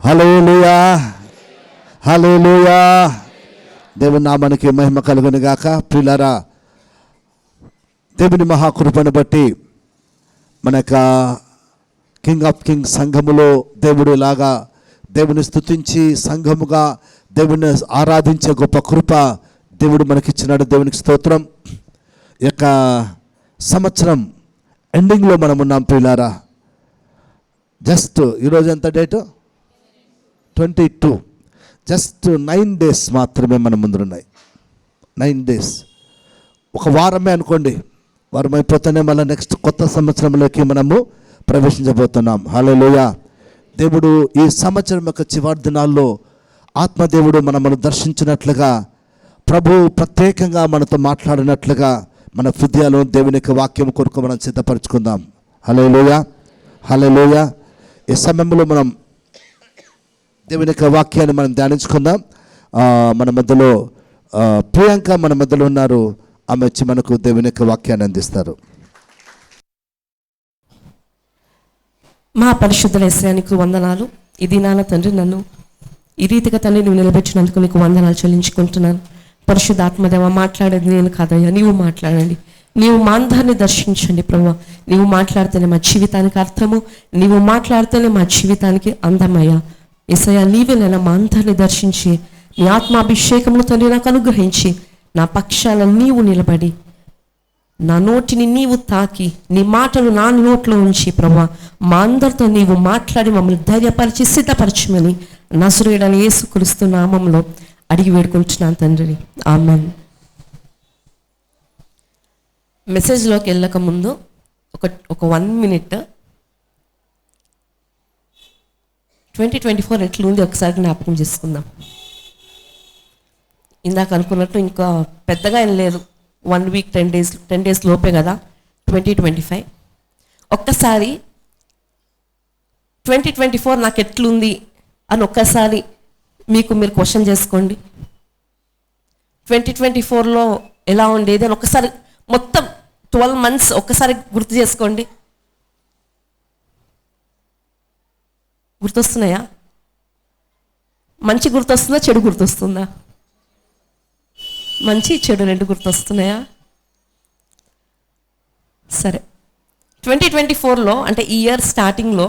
హల్లెలూయా, హల్లెలూయా. దేవుని నామానికి మహిమ కలుగును గాక. ప్రియులారా, దేవుని మహాకృపను బట్టి మన యొక్క కింగ్ ఆఫ్ కింగ్స్ సంఘములో దేవుడు ఇలాగా దేవుని స్తుతించి సంఘముగా దేవుని ఆరాధించే గొప్ప కృప దేవుడు మనకిచ్చినాడు. దేవునికి స్తోత్రం. ఈ యొక్క సంవత్సరం ఎండింగ్లో మనం ఉన్నాం ప్రియులారా. జస్ట్ ఈరోజు ఎంత డేటు? 22. జస్ట్ 9 days మాత్రమే మన ముందున్నాయి. 9 days, ఒక వారమే అనుకోండి. వారం అయిపోతేనే మళ్ళీ నెక్స్ట్ కొత్త సంవత్సరంలోకి మనము ప్రవేశించబోతున్నాం. హల్లెలూయా. దేవుడు ఈ సంవత్సరం యొక్క చివరి దినాల్లో ఆత్మదేవుడు మనను దర్శించినట్లుగా, ప్రభు ప్రత్యేకంగా మనతో మాట్లాడినట్లుగా మన హృదయాలు దేవుని యొక్క వాక్యం కొరకు మనం సిద్ధపరచుకుందాం. హల్లెలూయా, హల్లెలూయా. ఈ సమయంలో మనం దేవుని యొక్క వాక్యాన్ని మనం ధ్యానించుకుందాం. మన మధ్యలో ప్రియాంక మన మధ్యలో ఉన్నారు. ఆమె వచ్చి మనకు దేవుని యొక్క వాక్యాన్ని అందిస్తారు. మా పరిశుద్ధ యేసయ్యానికి వందనాలు. ఈ దినాన తండ్రి, నన్ను ఈ రీతిగా తండ్రి నువ్వు నిలబెట్టినందుకు నీకు వందనాలు చెల్లించుకుంటున్నాను. పరిశుద్ధ ఆత్మదేవ, మాట్లాడేది నేను కాదయ్యా, నీవు మాట్లాడండి. నీవు మా అందరిని దర్శించండి ప్రభువా. నీవు మాట్లాడితేనే మా జీవితానికి అర్థము, నీవు మాట్లాడితేనే మా జీవితానికి అందమయ్యా. యేసయ్యా, నీవే నేను మా అందరిని దర్శించి నీ ఆత్మాభిషేకమును తండ్రి నాకు అనుగ్రహించి నా పక్షాన నీవు నిలబడి నా నోటిని నీవు తాకి నీ మాటలు నా నోట్లో ఉంచి ప్రభువా, మా అందరితో నీవు మాట్లాడి మమ్మల్ని ధైర్యపరిచి సిద్ధపరచమని నజరేయుడైన యేసుక్రీస్తు నామములో అడిగి వేడుకుంటున్నాను తండ్రి, ఆమేన్. మెసేజ్లోకి వెళ్ళక ముందు ఒక 1 minute 2024 ఎట్లుంది ఒకసారి జ్ఞాపకం చేసుకుందాం. ఇందాక అనుకున్నట్టు ఇంకా పెద్దగా ఏం లేదు. 1 week 10 days లోపే కదా 2025. ఒక్కసారి 2024 నాకు ఎట్లుంది అని ఒక్కసారి మీరు క్వశ్చన్ చేసుకోండి. 2024లో ఎలా ఉండేది అని ఒక్కసారి మొత్తం 12 months ఒక్కసారి గుర్తు చేసుకోండి. గుర్తొస్తున్నాయా? మంచి గుర్తొస్తుందా, చెడు గుర్తొస్తుందా? మంచి చెడు రెండు గుర్తొస్తున్నాయా? సరే, 2024లో అంటే ఈ ఇయర్ స్టార్టింగ్లో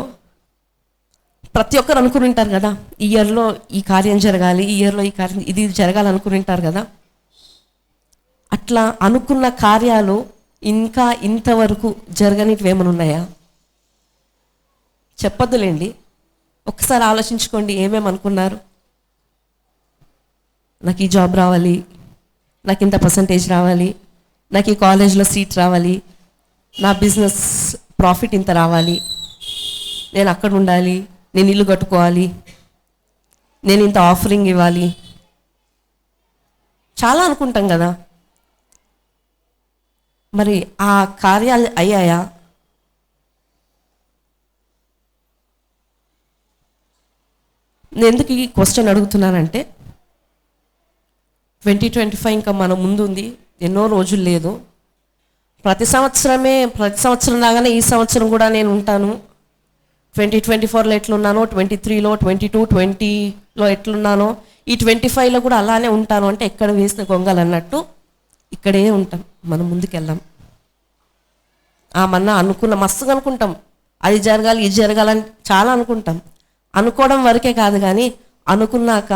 ప్రతి ఒక్కరు అనుకుని ఉంటారు కదా, ఈ ఇయర్లో ఈ కార్యం జరగాలి, ఈ ఇయర్లో ఈ కార్యం ఇది జరగాలి అనుకుని ఉంటారు కదా. అట్లా అనుకున్న కార్యాలు ఇంకా ఇంతవరకు జరగనివి ఏమైనా ఉన్నాయా? చెప్పొద్దులేండి, ఒకసారి ఆలోచించుకోండి. ఏమేమి అనుకున్నారు? నాకు ఈ జాబ్ రావాలి, నాకు ఇంత పర్సంటేజ్ రావాలి, నాకు ఈ కాలేజ్లో సీట్ రావాలి, నా బిజినెస్ ప్రాఫిట్ ఇంత రావాలి, నేను అక్కడ ఉండాలి, నేను ఇల్లు కట్టుకోవాలి, నేను ఇంత ఆఫరింగ్ ఇవ్వాలి. చాలా అనుకుంటాం కదా. మరి ఆ కార్యాలు అయ్యాయా? నేను ఎందుకు ఈ క్వశ్చన్ అడుగుతున్నానంటే 2025 ఇంకా మన ముందు ఉంది, ఎన్నో రోజులు లేదు. ప్రతి సంవత్సరం లాగానే ఈ సంవత్సరం కూడా నేను ఉంటాను. 2024లో ఎట్లున్నానో, 23లో, 22, 20లో ఎట్లున్నానో ఈ 25లో కూడా అలానే ఉంటాను. అంటే ఎక్కడ వేసిన గొంగలు అన్నట్టు ఇక్కడే ఉంటాం. మనం ముందుకెళ్ళాం. మన్నా మస్తుగా అనుకుంటాం, అది జరగాలి, ఇది జరగాలని చాలా అనుకుంటాం. అనుకోవడం వరకే కాదు కానీ అనుకున్నాక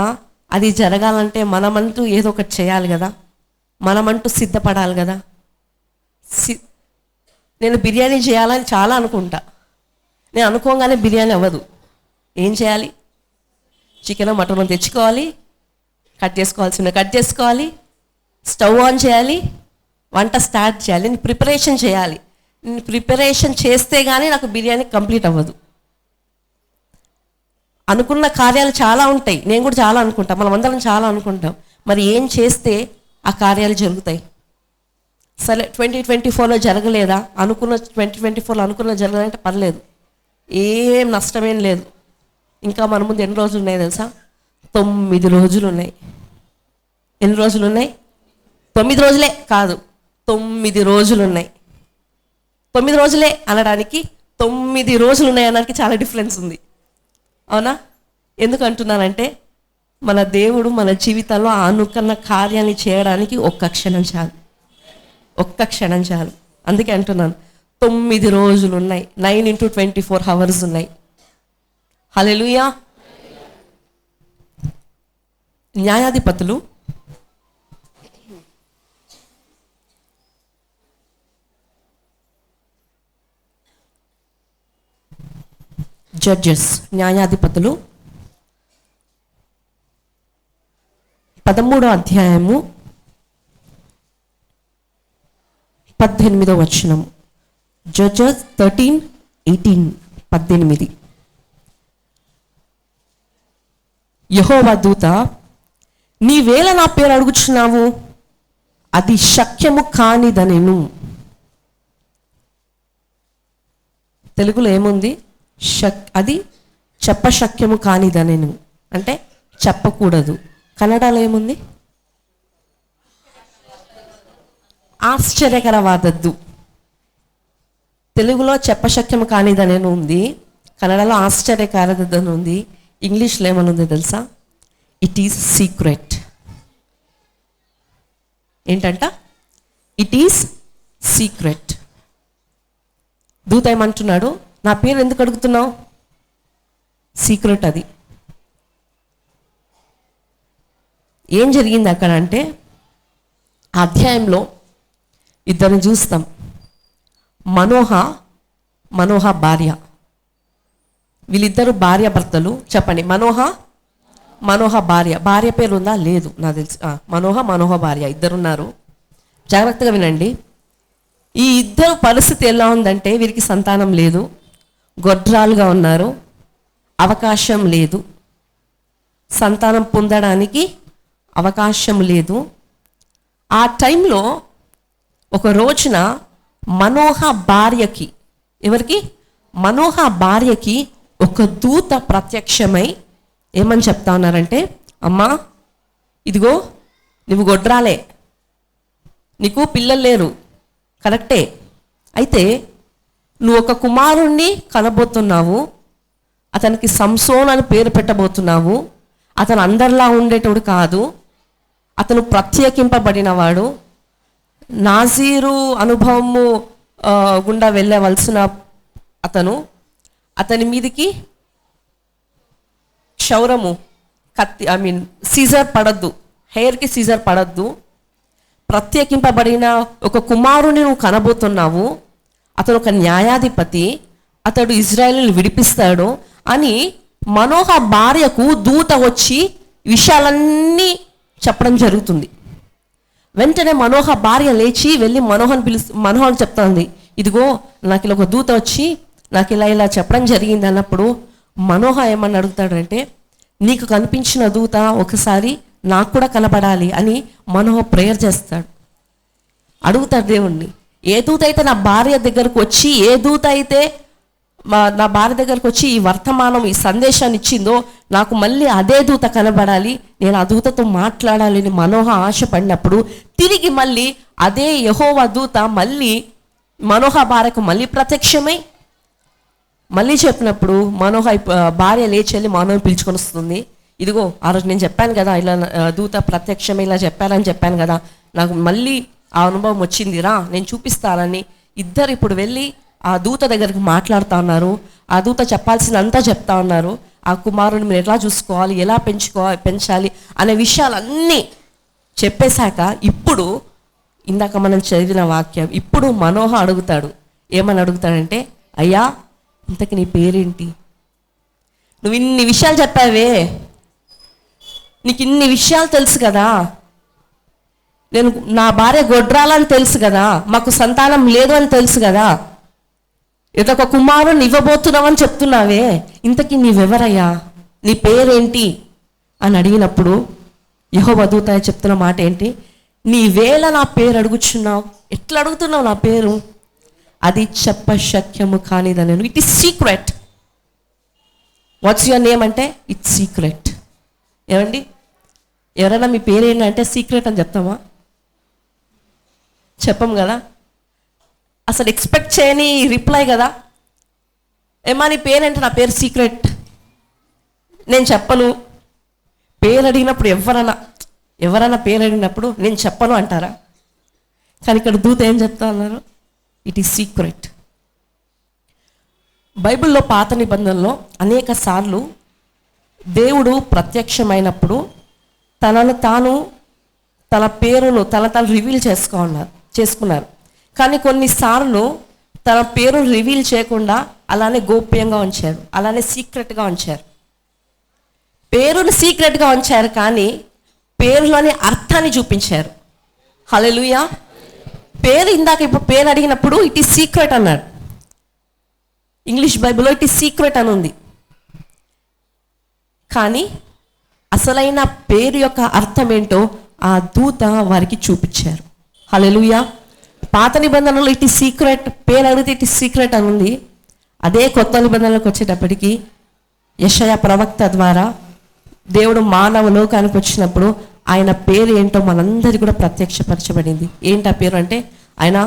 అది జరగాలంటే మనమంటూ ఏదో ఒకటి చేయాలి కదా, మనమంటూ సిద్ధపడాలి కదా. నేను బిర్యానీ చేయాలని చాలా అనుకుంటా. నేను అనుకోగానే బిర్యానీ అవ్వదు. ఏం చేయాలి? చికెన్ మటన్ తెచ్చుకోవాలి, కట్ చేసుకోవాలి, స్టవ్ ఆన్ చేయాలి, వంట స్టార్ట్ చేయాలి, నేను ప్రిపరేషన్ చేయాలి. నేను ప్రిపరేషన్ చేస్తే కానీ నాకు బిర్యానీ కంప్లీట్ అవ్వదు. అనుకున్న కార్యాలు చాలా ఉంటాయి. నేను కూడా చాలా అనుకుంటాం, మనమందరం చాలా అనుకుంటాం. మరి ఏం చేస్తే ఆ కార్యాలు జరుగుతాయి? సరే, 2024లో జరగలేదా? 2024లో అనుకున్న జరగలేదంటే పర్లేదు, ఏం నష్టమేం లేదు. ఇంకా మన ముందు ఎన్ని రోజులు ఉన్నాయి తెలుసా? 9 రోజులు ఉన్నాయి. ఎన్ని రోజులు ఉన్నాయి? 9 రోజులే కాదు, 9 రోజులు ఉన్నాయి. 9 రోజులే అనడానికి 9 రోజులు ఉన్నాయి అనడానికి చాలా డిఫరెన్స్ ఉంది. అవునా? ఎందుకు అంటున్నానంటే మన దేవుడు మన జీవితంలో అనుకున్న కార్యాన్ని చేయడానికి ఒక్క క్షణం చాలు, ఒక్క క్షణం చాలు. అందుకే అంటున్నాను 9 రోజులు ఉన్నాయి, 9x24 hours ఉన్నాయి. హల్లెలూయా. న్యాయాధిపతులు జడ్జెస్, న్యాయాధిపతులు 13వ అధ్యాయము 18వ వచనం. జడ్జెస్ 13:18, 18. యెహోవా దూత, నీవేళ నా పేరు అడుగుచున్నావు, అది శక్యము కానిదనెను. తెలుగులో ఏముంది? అది చెప్పశక్యము కానిదనెను అంటే చెప్పకూడదు. కన్నడలో ఏముంది? ఆశ్చర్యకరవాదద్దు. తెలుగులో చెప్పశక్యము కానిదనెను ఉంది, కన్నడలో ఆశ్చర్యకరదని ఉంది, ఇంగ్లీష్లో ఏమనుంది తెలుసా? It is secret. ఏంటంట? It is secret. దూత ఏమంటున్నాడు? నా పేరు ఎందుకు అడుగుతున్నావు? సీక్రెట్ అది. ఏం జరిగింది అక్కడ అంటే, ఆ అధ్యాయంలో ఇద్దరిని చూస్తాం. మనోహ భార్య. వీళ్ళిద్దరు భార్య భర్తలు. చెప్పండి. మనోహ భార్య పేరు ఉందా? లేదు, నాకు తెలుసు. మనోహ భార్య ఇద్దరున్నారు. జాగ్రత్తగా వినండి. ఈ ఇద్దరు పరిస్థితి ఎలా ఉందంటే, వీరికి సంతానం లేదు, గొడ్రాలుగా ఉన్నారు, అవకాశం లేదు, సంతానం పొందడానికి అవకాశం లేదు. ఆ టైంలో ఒక రోజున మనోహ భార్యకి, ఎవరికి? మనోహ భార్యకి ఒక దూత ప్రత్యక్షమై ఏమని చెప్తా ఉన్నారంటే, అమ్మా ఇదిగో నువ్వు గొడ్రాలే, నీకు పిల్లలు లేరు, కరెక్టే, అయితే నువ్వు ఒక కుమారుణ్ణి కనబోతున్నావు, అతనికి సంసోన్ అని పేరు పెట్టబోతున్నావు. అతను అందరిలా ఉండేటోడు కాదు, అతను ప్రత్యేకింపబడినవాడు, నాజీరు అనుభవము గుండా వెళ్ళవలసిన అతని మీదికి క్షౌరము, కత్తి, సీజర్ పడద్దు, హెయిర్కి సీజర్ పడద్దు, ప్రత్యేకింపబడిన ఒక కుమారుని నువ్వు కనబోతున్నావు, అతను ఒక న్యాయాధిపతి, అతడు ఇజ్రాయేలుని విడిపిస్తాడు అని మనోహ భార్యకు దూత వచ్చి విషయాలన్నీ చెప్పడం జరుగుతుంది. వెంటనే మనోహ భార్య లేచి వెళ్ళి మనోహర్ చెప్తుంది, ఇదిగో నాకు ఇలా ఒక దూత వచ్చి నాకు ఇలా చెప్పడం జరిగింది అన్నప్పుడు మనోహ ఏమని అడుగుతాడంటే, నీకు కనిపించిన దూత ఒకసారి నాకు కూడా కనబడాలి అని మనోహ ప్రేయర్ చేస్తాడు. అడుగుతాడు దేవుణ్ణి, ఏ దూత అయితే నా భార్య దగ్గరకు వచ్చి, ఏ దూత అయితే నా భార్య దగ్గరకు వచ్చి ఈ వర్తమానం, ఈ సందేశాన్ని ఇచ్చిందో, నాకు మళ్ళీ అదే దూత కనబడాలి, నేను ఆ దూతతో మాట్లాడాలి అని మనోహ ఆశపడినప్పుడు, తిరిగి మళ్ళీ అదే యెహోవా దూత మళ్ళీ మనోహ భార్యకు మళ్ళీ ప్రత్యక్షమై మళ్ళీ చెప్పినప్పుడు మనోహ భార్య లేచి వెళ్ళి మనోహ పిలుచుకొని వస్తుంది. ఇదిగో ఆ రోజు నేను చెప్పాను కదా, ఇలా దూత ప్రత్యక్షమే ఇలా చెప్పాను కదా, నాకు మళ్ళీ ఆ అనుభవం వచ్చిందిరా, నేను చూపిస్తానని ఇద్దరు ఇప్పుడు వెళ్ళి ఆ దూత దగ్గరికి మాట్లాడుతూ ఉన్నారు. ఆ దూత చెప్పాల్సినంతా చెప్తా ఉన్నారు. ఆ కుమారుని మీరు ఎలా చూసుకోవాలి, ఎలా పెంచాలి అనే విషయాలన్నీ చెప్పేశాక, ఇప్పుడు ఇందాక మనం చదివిన వాక్యం, ఇప్పుడు మనోహ అడుగుతాడు. ఏమని అడుగుతాడంటే, అయ్యా ఇంతకి నీ పేరేంటి? నువ్వు ఇన్ని విషయాలు చెప్పావే, నీకు ఇన్ని విషయాలు తెలుసు కదా, నేను నా భార్య గొడ్రాలని తెలుసు కదా, మాకు సంతానం లేదు అని తెలుసు కదా, ఇదొక కుమారుని ఇవ్వబోతున్నావని చెప్తున్నావే, ఇంతకీ నీవెవరయ్యా, నీ పేరేంటి అని అడిగినప్పుడు యెహోవా దూత చెప్తున్న మాట ఏంటి? నీవేళ నా పేరు అడుగుచున్నావు, ఎట్లా అడుగుతున్నావు నా పేరు? అది చెప్పశక్యము కానిదని. It is secret. What's your name అంటే ఇట్స్ సీక్రెట్. ఏమండి, ఎవరైనా మీ పేరేంటంటే సీక్రెట్ అని చెప్తామా? చెప్పం కదా. అసలు ఎక్స్పెక్ట్ చేయని రిప్లై కదా. ఏమా నీ పేరేంటే, నా పేరు సీక్రెట్. నేను చెప్పను. పేరు అడిగినప్పుడు ఎవరైనా పేరు అడిగినప్పుడు నేను చెప్పను అంటారా? కానీ ఇక్కడ దూత ఏం చెప్తా ఉన్నారు? It is secret. బైబిల్లో పాత నిబంధనలో అనేక సార్లు దేవుడు ప్రత్యక్షమైనప్పుడు తన పేరును తను రివీల్ చేసుకున్నారు. కానీ కొన్నిసార్లు తన పేరును రివీల్ చేయకుండా అలానే గోప్యంగా ఉంచారు, అలానే సీక్రెట్గా ఉంచారు. పేరును సీక్రెట్గా ఉంచారు, కానీ పేరులోని అర్థాన్ని చూపించారు. హల్లెలూయా. ఇప్పుడు పేరు అడిగినప్పుడు ఇట్ ఈస్ సీక్రెట్ అన్నాడు. ఇంగ్లీష్ బైబిల్లో ఇట్ ఈస్ సీక్రెట్ అని ఉంది. కానీ అసలైన పేరు యొక్క అర్థం ఏంటో ఆ దూత వారికి చూపించారు. హల్లెలూయా. పాత నిబంధనలో ఇట్ ఈస్ సీక్రెట్, పేరు అడిగితే ఇట్ ఈస్ సీక్రెట్ అని ఉంది. అదే కొత్త నిబంధనలకు వచ్చేటప్పటికి యెషయా ప్రవక్త ద్వారా దేవుడు మానవ లోకానికి వచ్చినప్పుడు ఆయన పేరు ఏంటో మనందరికీ కూడా ప్రత్యక్షపరచబడింది. ఏంటి ఆ పేరు అంటే, ఆయన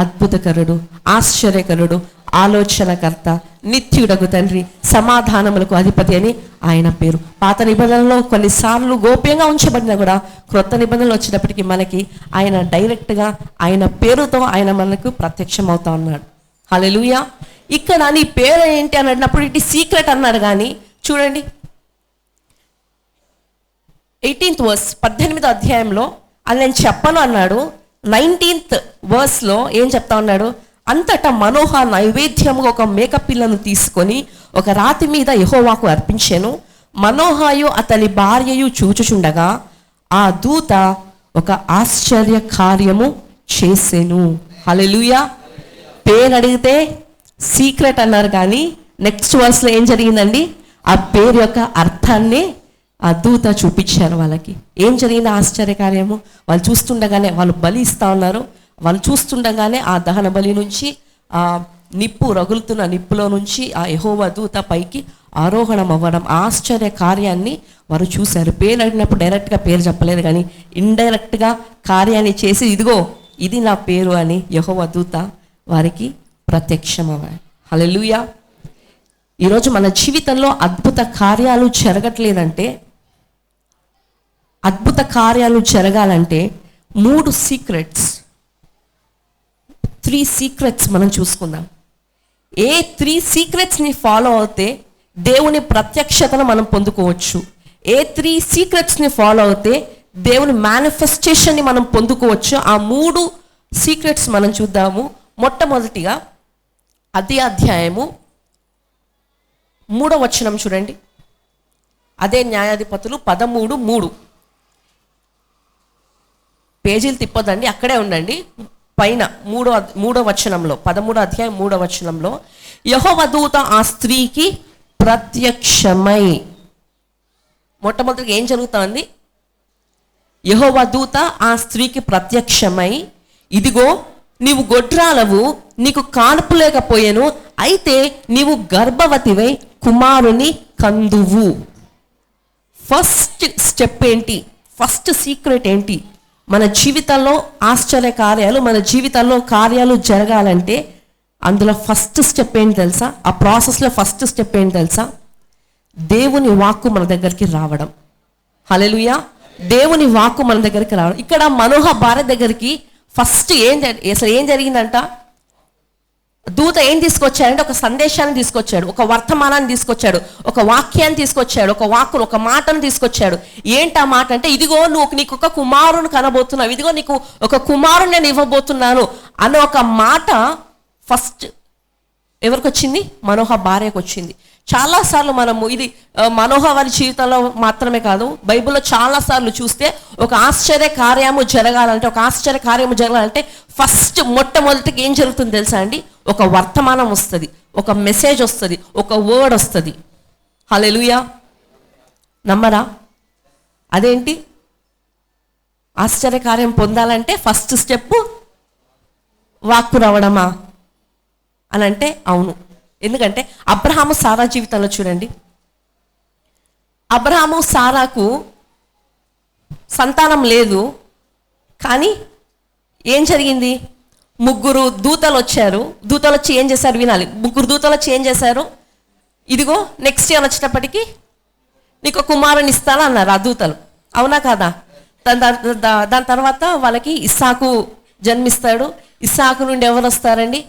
అద్భుతకరుడు, ఆశ్చర్యకరుడు, ఆలోచనకర్త, నిత్యుడగు తండ్రి, సమాధానములకు అధిపతి అని ఆయన పేరు. పాత నిబంధనలో కొన్నిసార్లు గోప్యంగా ఉంచబడినా కూడా క్రొత్త నిబంధనలు వచ్చేటప్పటికి మనకి ఆయన డైరెక్ట్గా ఆయన పేరుతో ఆయన మనకు ప్రత్యక్షం అవుతా ఉన్నాడు. హల్లెలూయా. ఇక్కడ నీ పేరు ఏంటి అని అన్నప్పుడు ఇట్ ఈస్ సీక్రెట్ అన్నాడు. కానీ చూడండి 18th verse 18వ అధ్యాయంలో అది నేను చెప్పను అన్నాడు. 19th verseలో ఏం చెప్తా ఉన్నాడు? అంతటా మనోహ నైవేద్యముగా ఒక మేకపిల్లను తీసుకొని ఒక రాతి మీద యెహోవాకు అర్పించెను. మనోహయు అతని భార్యయు చూచుచుండగా ఆ దూత ఒక ఆశ్చర్య కార్యము చేసెను. హల్లెలూయా. పేరు అడిగితే సీక్రెట్ అన్నారు, కానీ నెక్స్ట్ వర్స్లో ఏం జరిగిందండి? ఆ పేరు యొక్క అర్థాన్ని ఆ దూత చూపించారు వాళ్ళకి. ఏం జరిగింది ఆశ్చర్యకార్యము? వాళ్ళు చూస్తుండగానే, వాళ్ళు బలి ఇస్తా ఉన్నారు, వాళ్ళు చూస్తుండగానే ఆ దహన బలి నుంచి ఆ నిప్పు రగులుతున్న నిప్పులో నుంచి ఆ యెహోవా దూత పైకి ఆరోహణం అవ్వడం, ఆశ్చర్య కార్యాన్ని వారు చూశారు. పేరు అడిగినప్పుడు డైరెక్ట్గా పేరు చెప్పలేదు, కానీ ఇండైరెక్ట్గా కార్యాన్ని చేసి ఇదిగో ఇది నా పేరు అని యెహోవా దూత వారికి ప్రత్యక్షమయ్యారు. హల్లెలూయా. ఈరోజు మన జీవితంలో అద్భుత కార్యాలు జరగట్లేదంటే, అద్భుత కార్యాలు జరగాలంటే 3 సీక్రెట్స్ మనం చూసుకుందాం. ఏ 3 సీక్రెట్స్ని ఫాలో అవుతే దేవుని ప్రత్యక్షతను మనం పొందుకోవచ్చు, ఏ 3 సీక్రెట్స్ని ఫాలో అవుతే దేవుని మేనిఫెస్టేషన్ని మనం పొందుకోవచ్చు. ఆ 3 సీక్రెట్స్ మనం చూద్దాము. మొట్టమొదటిగా అదే అధ్యాయము 3వ వచనం చూడండి. అదే న్యాయాధిపతులు 13:3. పేజీలు తిప్పొద్దండి, అక్కడే ఉండండి. పైన 3వ వచనంలో 13వ అధ్యాయం 3వ వచనంలో యెహోవా దూత ఆ స్త్రీకి ప్రత్యక్షమై, మొట్టమొదటిగా ఏం జరుగుతుంది? యెహోవా దూత ఆ స్త్రీకి ప్రత్యక్షమై, ఇదిగో నీవు గొడ్రాలవు, నీకు కాన్పు లేకపోయెను, అయితే నీవు గర్భవతివై కుమారుని కందువు. ఫస్ట్ స్టెప్ ఏంటి? ఫస్ట్ సీక్రెట్ ఏంటి? మన జీవితంలో ఆశ్చర్య కార్యాలు, మన జీవితంలో కార్యాలు జరగాలంటే అందులో ఫస్ట్ స్టెప్ ఏంటి తెలుసా? ఆ ప్రాసెస్లో ఫస్ట్ స్టెప్ ఏంటి తెలుసా? దేవుని వాక్కు మన దగ్గరికి రావడం. హల్లెలూయా. దేవుని వాక్కు మన దగ్గరికి రావడం. ఇక్కడ మనోహ భార్య దగ్గరికి ఫస్ట్ అసలు ఏం జరిగిందంట? దూత ఏం తీసుకొచ్చాడంటే ఒక సందేశాన్ని తీసుకొచ్చాడు, ఒక వర్తమానాన్ని తీసుకొచ్చాడు, ఒక వాక్యాన్ని తీసుకొచ్చాడు, ఒక మాటను తీసుకొచ్చాడు. ఏంటి ఆ మాట అంటే, ఇదిగో నీకు ఒక కుమారుని కనబోతున్నావు, ఇదిగో నీకు ఒక కుమారుని నేను ఇవ్వబోతున్నాను అన్న ఒక మాట ఫస్ట్ ఎవరికి వచ్చింది? మనోహ భార్యకు వచ్చింది. చాలాసార్లు మనము ఇది మనోహ వారి జీవితంలో మాత్రమే కాదు, బైబిల్లో చాలాసార్లు చూస్తే ఒక ఆశ్చర్య కార్యము జరగాలంటే ఫస్ట్ మొట్టమొదటికి ఏం జరుగుతుంది తెలుసా అండి? ఒక వర్తమానం వస్తుంది, ఒక మెసేజ్ వస్తుంది, ఒక వర్డ్ వస్తుంది. హల్లెలూయా. నమ్మరా? అదేంటి? ఆశ్చర్య కార్యం పొందాలంటే ఫస్ట్ స్టెప్ వాక్కు రావడమా అని అంటే అవును. ఎందుకంటే అబ్రహాము సారా జీవితంలో చూడండి, అబ్రహాము సారాకు సంతానం లేదు, కానీ ఏం జరిగింది? 3 దూతలు వచ్చారు. దూతలు వచ్చి ఏం చేశారు? వినాలి. 3 దూతలు వచ్చి ఏం చేశారు? ఇదిగో నెక్స్ట్ ఇయర్ వచ్చేటప్పటికి నీకు కుమారుని ఇస్తాను అన్నారు ఆ దూతలు, అవునా కాదా? దాని తర్వాత వాళ్ళకి ఇస్సాకు జన్మిస్తాడు. ఇస్సాకు నుండి ఎవరు వస్తారండి?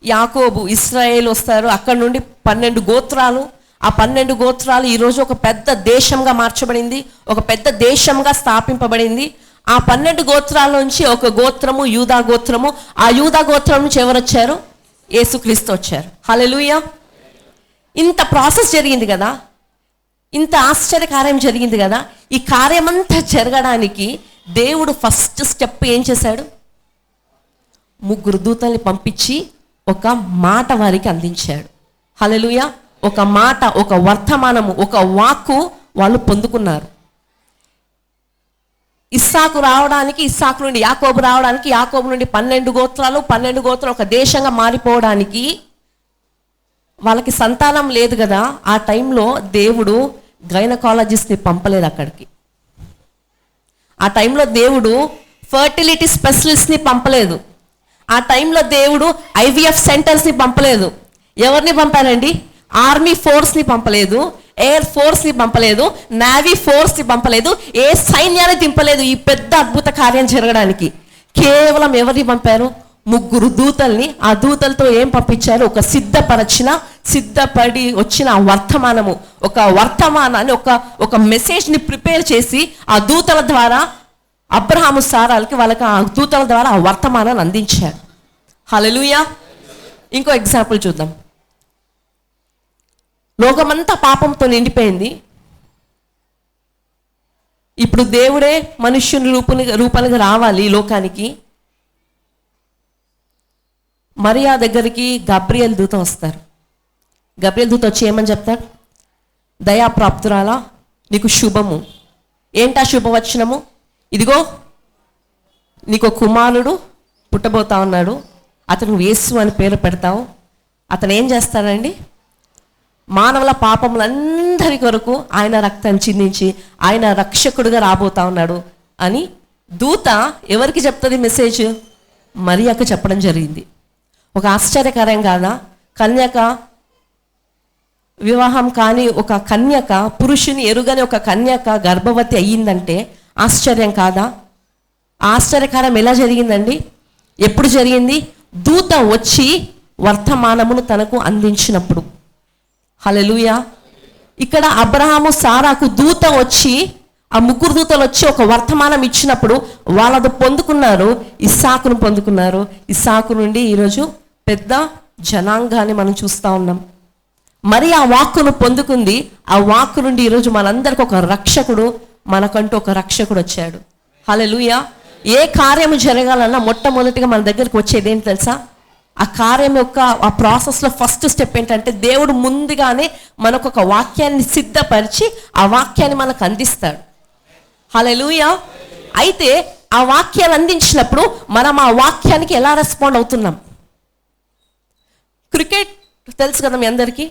యాకోబు, ఇశ్రాయేలు వస్తారు. అక్కడ నుండి 12 గోత్రాలు. ఆ 12 గోత్రాలు ఈరోజు ఒక పెద్ద దేశంగా మార్చబడింది, ఒక పెద్ద దేశంగా స్థాపింపబడింది. ఆ 12 గోత్రాల నుంచి ఒక గోత్రము యూదా గోత్రము. ఆ యూదా గోత్రం నుంచి ఎవరు వచ్చారు? యేసుక్రీస్తు వచ్చారు. హల్లెలూయా. ఇంత ప్రాసెస్ జరిగింది కదా, ఇంత ఆశ్చర్యకార్యం జరిగింది కదా. ఈ కార్యమంతా జరగడానికి దేవుడు ఫస్ట్ స్టెప్ ఏం చేశాడు? 3 దూతల్ని పంపించి ఒక మాట వారికి అందించాడు. హల్లెలూయా. ఒక మాట, ఒక వర్తమానము, ఒక వాక్కు వాళ్ళు పొందుకున్నారు. ఇస్సాకు రావడానికి, ఇస్సాకు నుండి యాకోబు రావడానికి, యాకోబు నుండి 12 గోత్రాలు, 12 గోత్రాలు ఒక దేశంగా మారిపోవడానికి వాళ్ళకి సంతానం లేదు కదా. ఆ టైంలో దేవుడు గైనకాలజిస్ట్ని పంపలేదు అక్కడికి. ఆ టైంలో దేవుడు ఫర్టిలిటీ స్పెషలిస్ట్ని పంపలేదు. ఆ టైంలో దేవుడు IVF సెంటర్స్ని పంపలేదు. ఎవరిని పంపారండి? ఆర్మీ ఫోర్స్ని పంపలేదు, ఎయిర్ ఫోర్స్ని పంపలేదు, నేవీ ఫోర్స్ని పంపలేదు, ఏ సైన్యాన్ని దింపలేదు ఈ పెద్ద అద్భుత కార్యం జరగడానికి. కేవలం ఎవరిని పంపారు? 3 దూతల్ని. ఆ దూతలతో ఏం పంపించారు? ఒక సిద్ధపడి వచ్చిన వర్తమానము, ఒక వర్తమానాన్ని, ఒక మెసేజ్ని ప్రిపేర్ చేసి ఆ దూతల ద్వారా అబ్రహాము సారాలకి వాళ్ళకి ఆ దూతల ద్వారా ఆ వర్తమానాన్ని అందించారు. హల్లెలూయా. ఇంకో ఎగ్జాంపుల్ చూద్దాం. లోకమంతా పాపంతో నిండిపోయింది. ఇప్పుడు దేవుడే మనుష్యుని రూపానికి రావాలి ఈ లోకానికి. మరియా దగ్గరికి గబ్రియల్ దూత వస్తారు. గబ్రియల్ దూత వచ్చి ఏమని చెప్తాడు? దయాప్రాప్తురాలా, నీకు శుభము. ఏంటా శుభవచనము? ఇదిగో నీకు కుమారుడు పుట్టబోతా ఉన్నాడు, అతను యేసు అని పేరు పెడతావు. అతను ఏం చేస్తాడండి? మానవుల పాపములందరి కొరకు ఆయన రక్తం చిందించి ఆయన రక్షకుడుగా రాబోతా ఉన్నాడు అని దూత ఎవరికి చెప్తుంది మెసేజ్? మరియాకు చెప్పడం జరిగింది. ఒక ఆశ్చర్యకరం కాదా? కన్యక, వివాహం కాని ఒక కన్యక, పురుషుని ఎరుగని ఒక కన్యక గర్భవతి అయ్యిందంటే ఆశ్చర్యం కాదా? ఆశ్చర్యకరం ఎలా జరిగిందండి? ఎప్పుడు జరిగింది? దూత వచ్చి వర్తమానమును తనకు అందించినప్పుడు. హల్లెలూయా. ఇక్కడ అబ్రహాము సారాకు దూత వచ్చి, ఆ 3 దూతలు వచ్చి ఒక వర్తమానం ఇచ్చినప్పుడు వాళ్ళది పొందుకున్నారు, ఇస్సాకును పొందుకున్నారు. ఇస్సాకు నుండి ఈరోజు పెద్ద జనాంగాన్ని మనం చూస్తూ ఉన్నాం. మరి ఆ వాక్కును పొందుకుంది. ఆ వాక్కు నుండి ఈరోజు మనందరికి ఒక రక్షకుడు, మనకంటూ ఒక రక్షకుడు వచ్చాడు. హల్లెలూయా. ఏ కార్యము జరగాలన్నా మొట్టమొదటిగా మన దగ్గరికి వచ్చేది ఏంటి తెలుసా? ఆ కార్యం యొక్క ఆ ప్రాసెస్లో ఫస్ట్ స్టెప్ ఏంటంటే దేవుడు ముందుగానే మనకు ఒక వాక్యాన్ని సిద్ధపరిచి ఆ వాక్యాన్ని మనకు అందిస్తాడు. హల్లెలూయా. అయితే ఆ వాక్యాన్ని అందించినప్పుడు మనం ఆ వాక్యానికి ఎలా రెస్పాండ్ అవుతున్నాం? క్రికెట్ తెలుసు కదా మీ అందరికీ.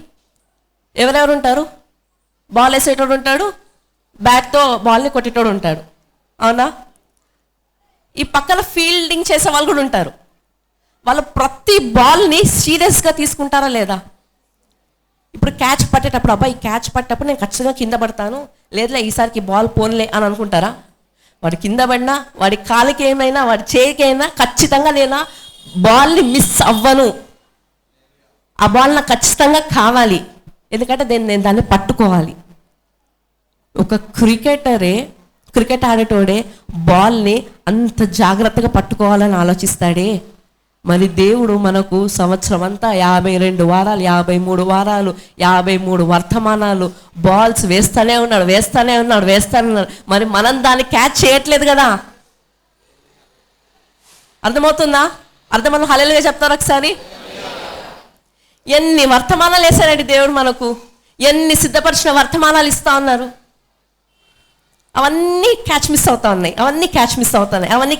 ఎవరెవరు ఉంటారు? బాల్ వేసేటోడు ఉంటాడు, బ్యాట్తో బాల్ని కొట్టేటోడు ఉంటాడు, అవునా? ఈ పక్కన ఫీల్డింగ్ చేసే వాళ్ళు కూడా ఉంటారు. వాళ్ళు ప్రతి బాల్ని సీరియస్గా తీసుకుంటారా లేదా? ఇప్పుడు క్యాచ్ పట్టేటప్పుడు, అబ్బాయి క్యాచ్ పట్టేటప్పుడు నేను ఖచ్చితంగా కింద పడతాను, లేదులే ఈసారికి బాల్ పోన్లే అని అనుకుంటారా? వాడు కింద పడినా, వాడి కాలికి ఏమైనా, వాడి చేయికి అయినా ఖచ్చితంగా నేను బాల్ని మిస్ అవ్వను, ఆ బాల్ నాకు ఖచ్చితంగా కావాలి, ఎందుకంటే నేను దాన్ని పట్టుకోవాలి. ఒక క్రికెట్ ఆడేటోడే బాల్ని అంత జాగ్రత్తగా పట్టుకోవాలని ఆలోచిస్తాడే. మరి దేవుడు మనకు సంవత్సరం అంతా 52 వారాలు, 53 వారాలు, 53 వర్తమానాలు బాల్స్ వేస్తూనే ఉన్నాడు. మరి మనం దాన్ని క్యాచ్ చేయట్లేదు కదా. అర్థమవుతుందా? అర్థమవుతుంది? హల్లెలూయా చెప్తారు ఒకసారి. ఎన్ని వర్తమానాలు వేశారండి దేవుడు మనకు, ఎన్ని సిద్ధపరిచిన వర్తమానాలు ఇస్తా ఉన్నారు. అవన్నీ క్యాచ్ మిస్ అవుతా ఉన్నాయి. అవన్నీ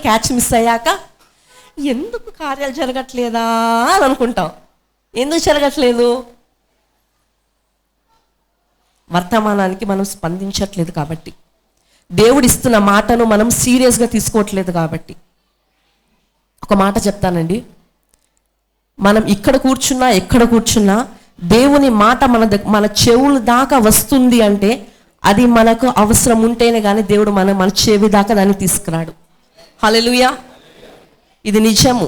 క్యాచ్ మిస్ అయ్యాక ఎందుకు కార్యాలు జరగట్లేదా అని అనుకుంటాం. ఎందుకు జరగట్లేదు? వర్తమానానికి మనం స్పందించట్లేదు కాబట్టి, దేవుడు ఇస్తున్న మాటను మనం సీరియస్గా తీసుకోవట్లేదు కాబట్టి. ఒక మాట చెప్తానండి, మనం ఇక్కడ కూర్చున్నా ఎక్కడ కూర్చున్నా దేవుని మాట మన చెవుల దాకా వస్తుంది అంటే అది మనకు అవసరం ఉంటేనే కానీ దేవుడు మన చెవి దాకా దాన్ని తీసుకురాడు. హల్లెలూయా. ఇది నిజము.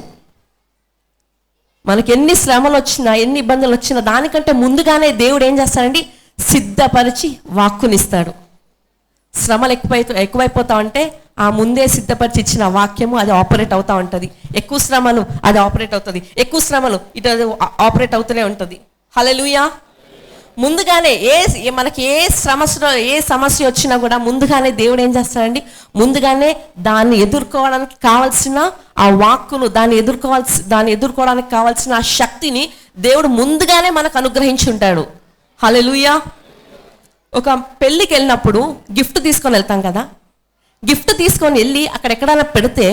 మనకి ఎన్ని శ్రమలు వచ్చినా, ఎన్ని ఇబ్బందులు వచ్చినా, దానికంటే ముందుగానే దేవుడు ఏం చేస్తాడండి, సిద్ధపరిచి వాక్కునిస్తాడు. శ్రమలు ఎక్కువైపోతా ఉంటే ఆ ముందే సిద్ధపరిచి ఇచ్చిన వాక్యము అది ఆపరేట్ అవుతూ ఉంటుంది. ఎక్కువ శ్రమలు అది ఆపరేట్ అవుతుంది, ఎక్కువ శ్రమలు ఇటు అది ఆపరేట్ అవుతూనే ఉంటుంది. హల్లెలూయా. ముందుగానే మనకి ఏ సమస్య వచ్చినా కూడా ముందుగానే దేవుడు ఏం చేస్తాడండి, ముందుగానే దాన్ని ఎదుర్కోవడానికి కావాల్సిన ఆ వాక్కును, దాన్ని ఎదుర్కోవడానికి కావాల్సిన ఆ శక్తిని దేవుడు ముందుగానే మనకు అనుగ్రహించి ఉంటాడు. హల్లెలూయా. ఒక పెళ్ళికి వెళ్ళినప్పుడు గిఫ్ట్ తీసుకొని వెళ్తాం కదా, గిఫ్ట్ తీసుకొని వెళ్ళి అక్కడ ఎక్కడైనా పెడితే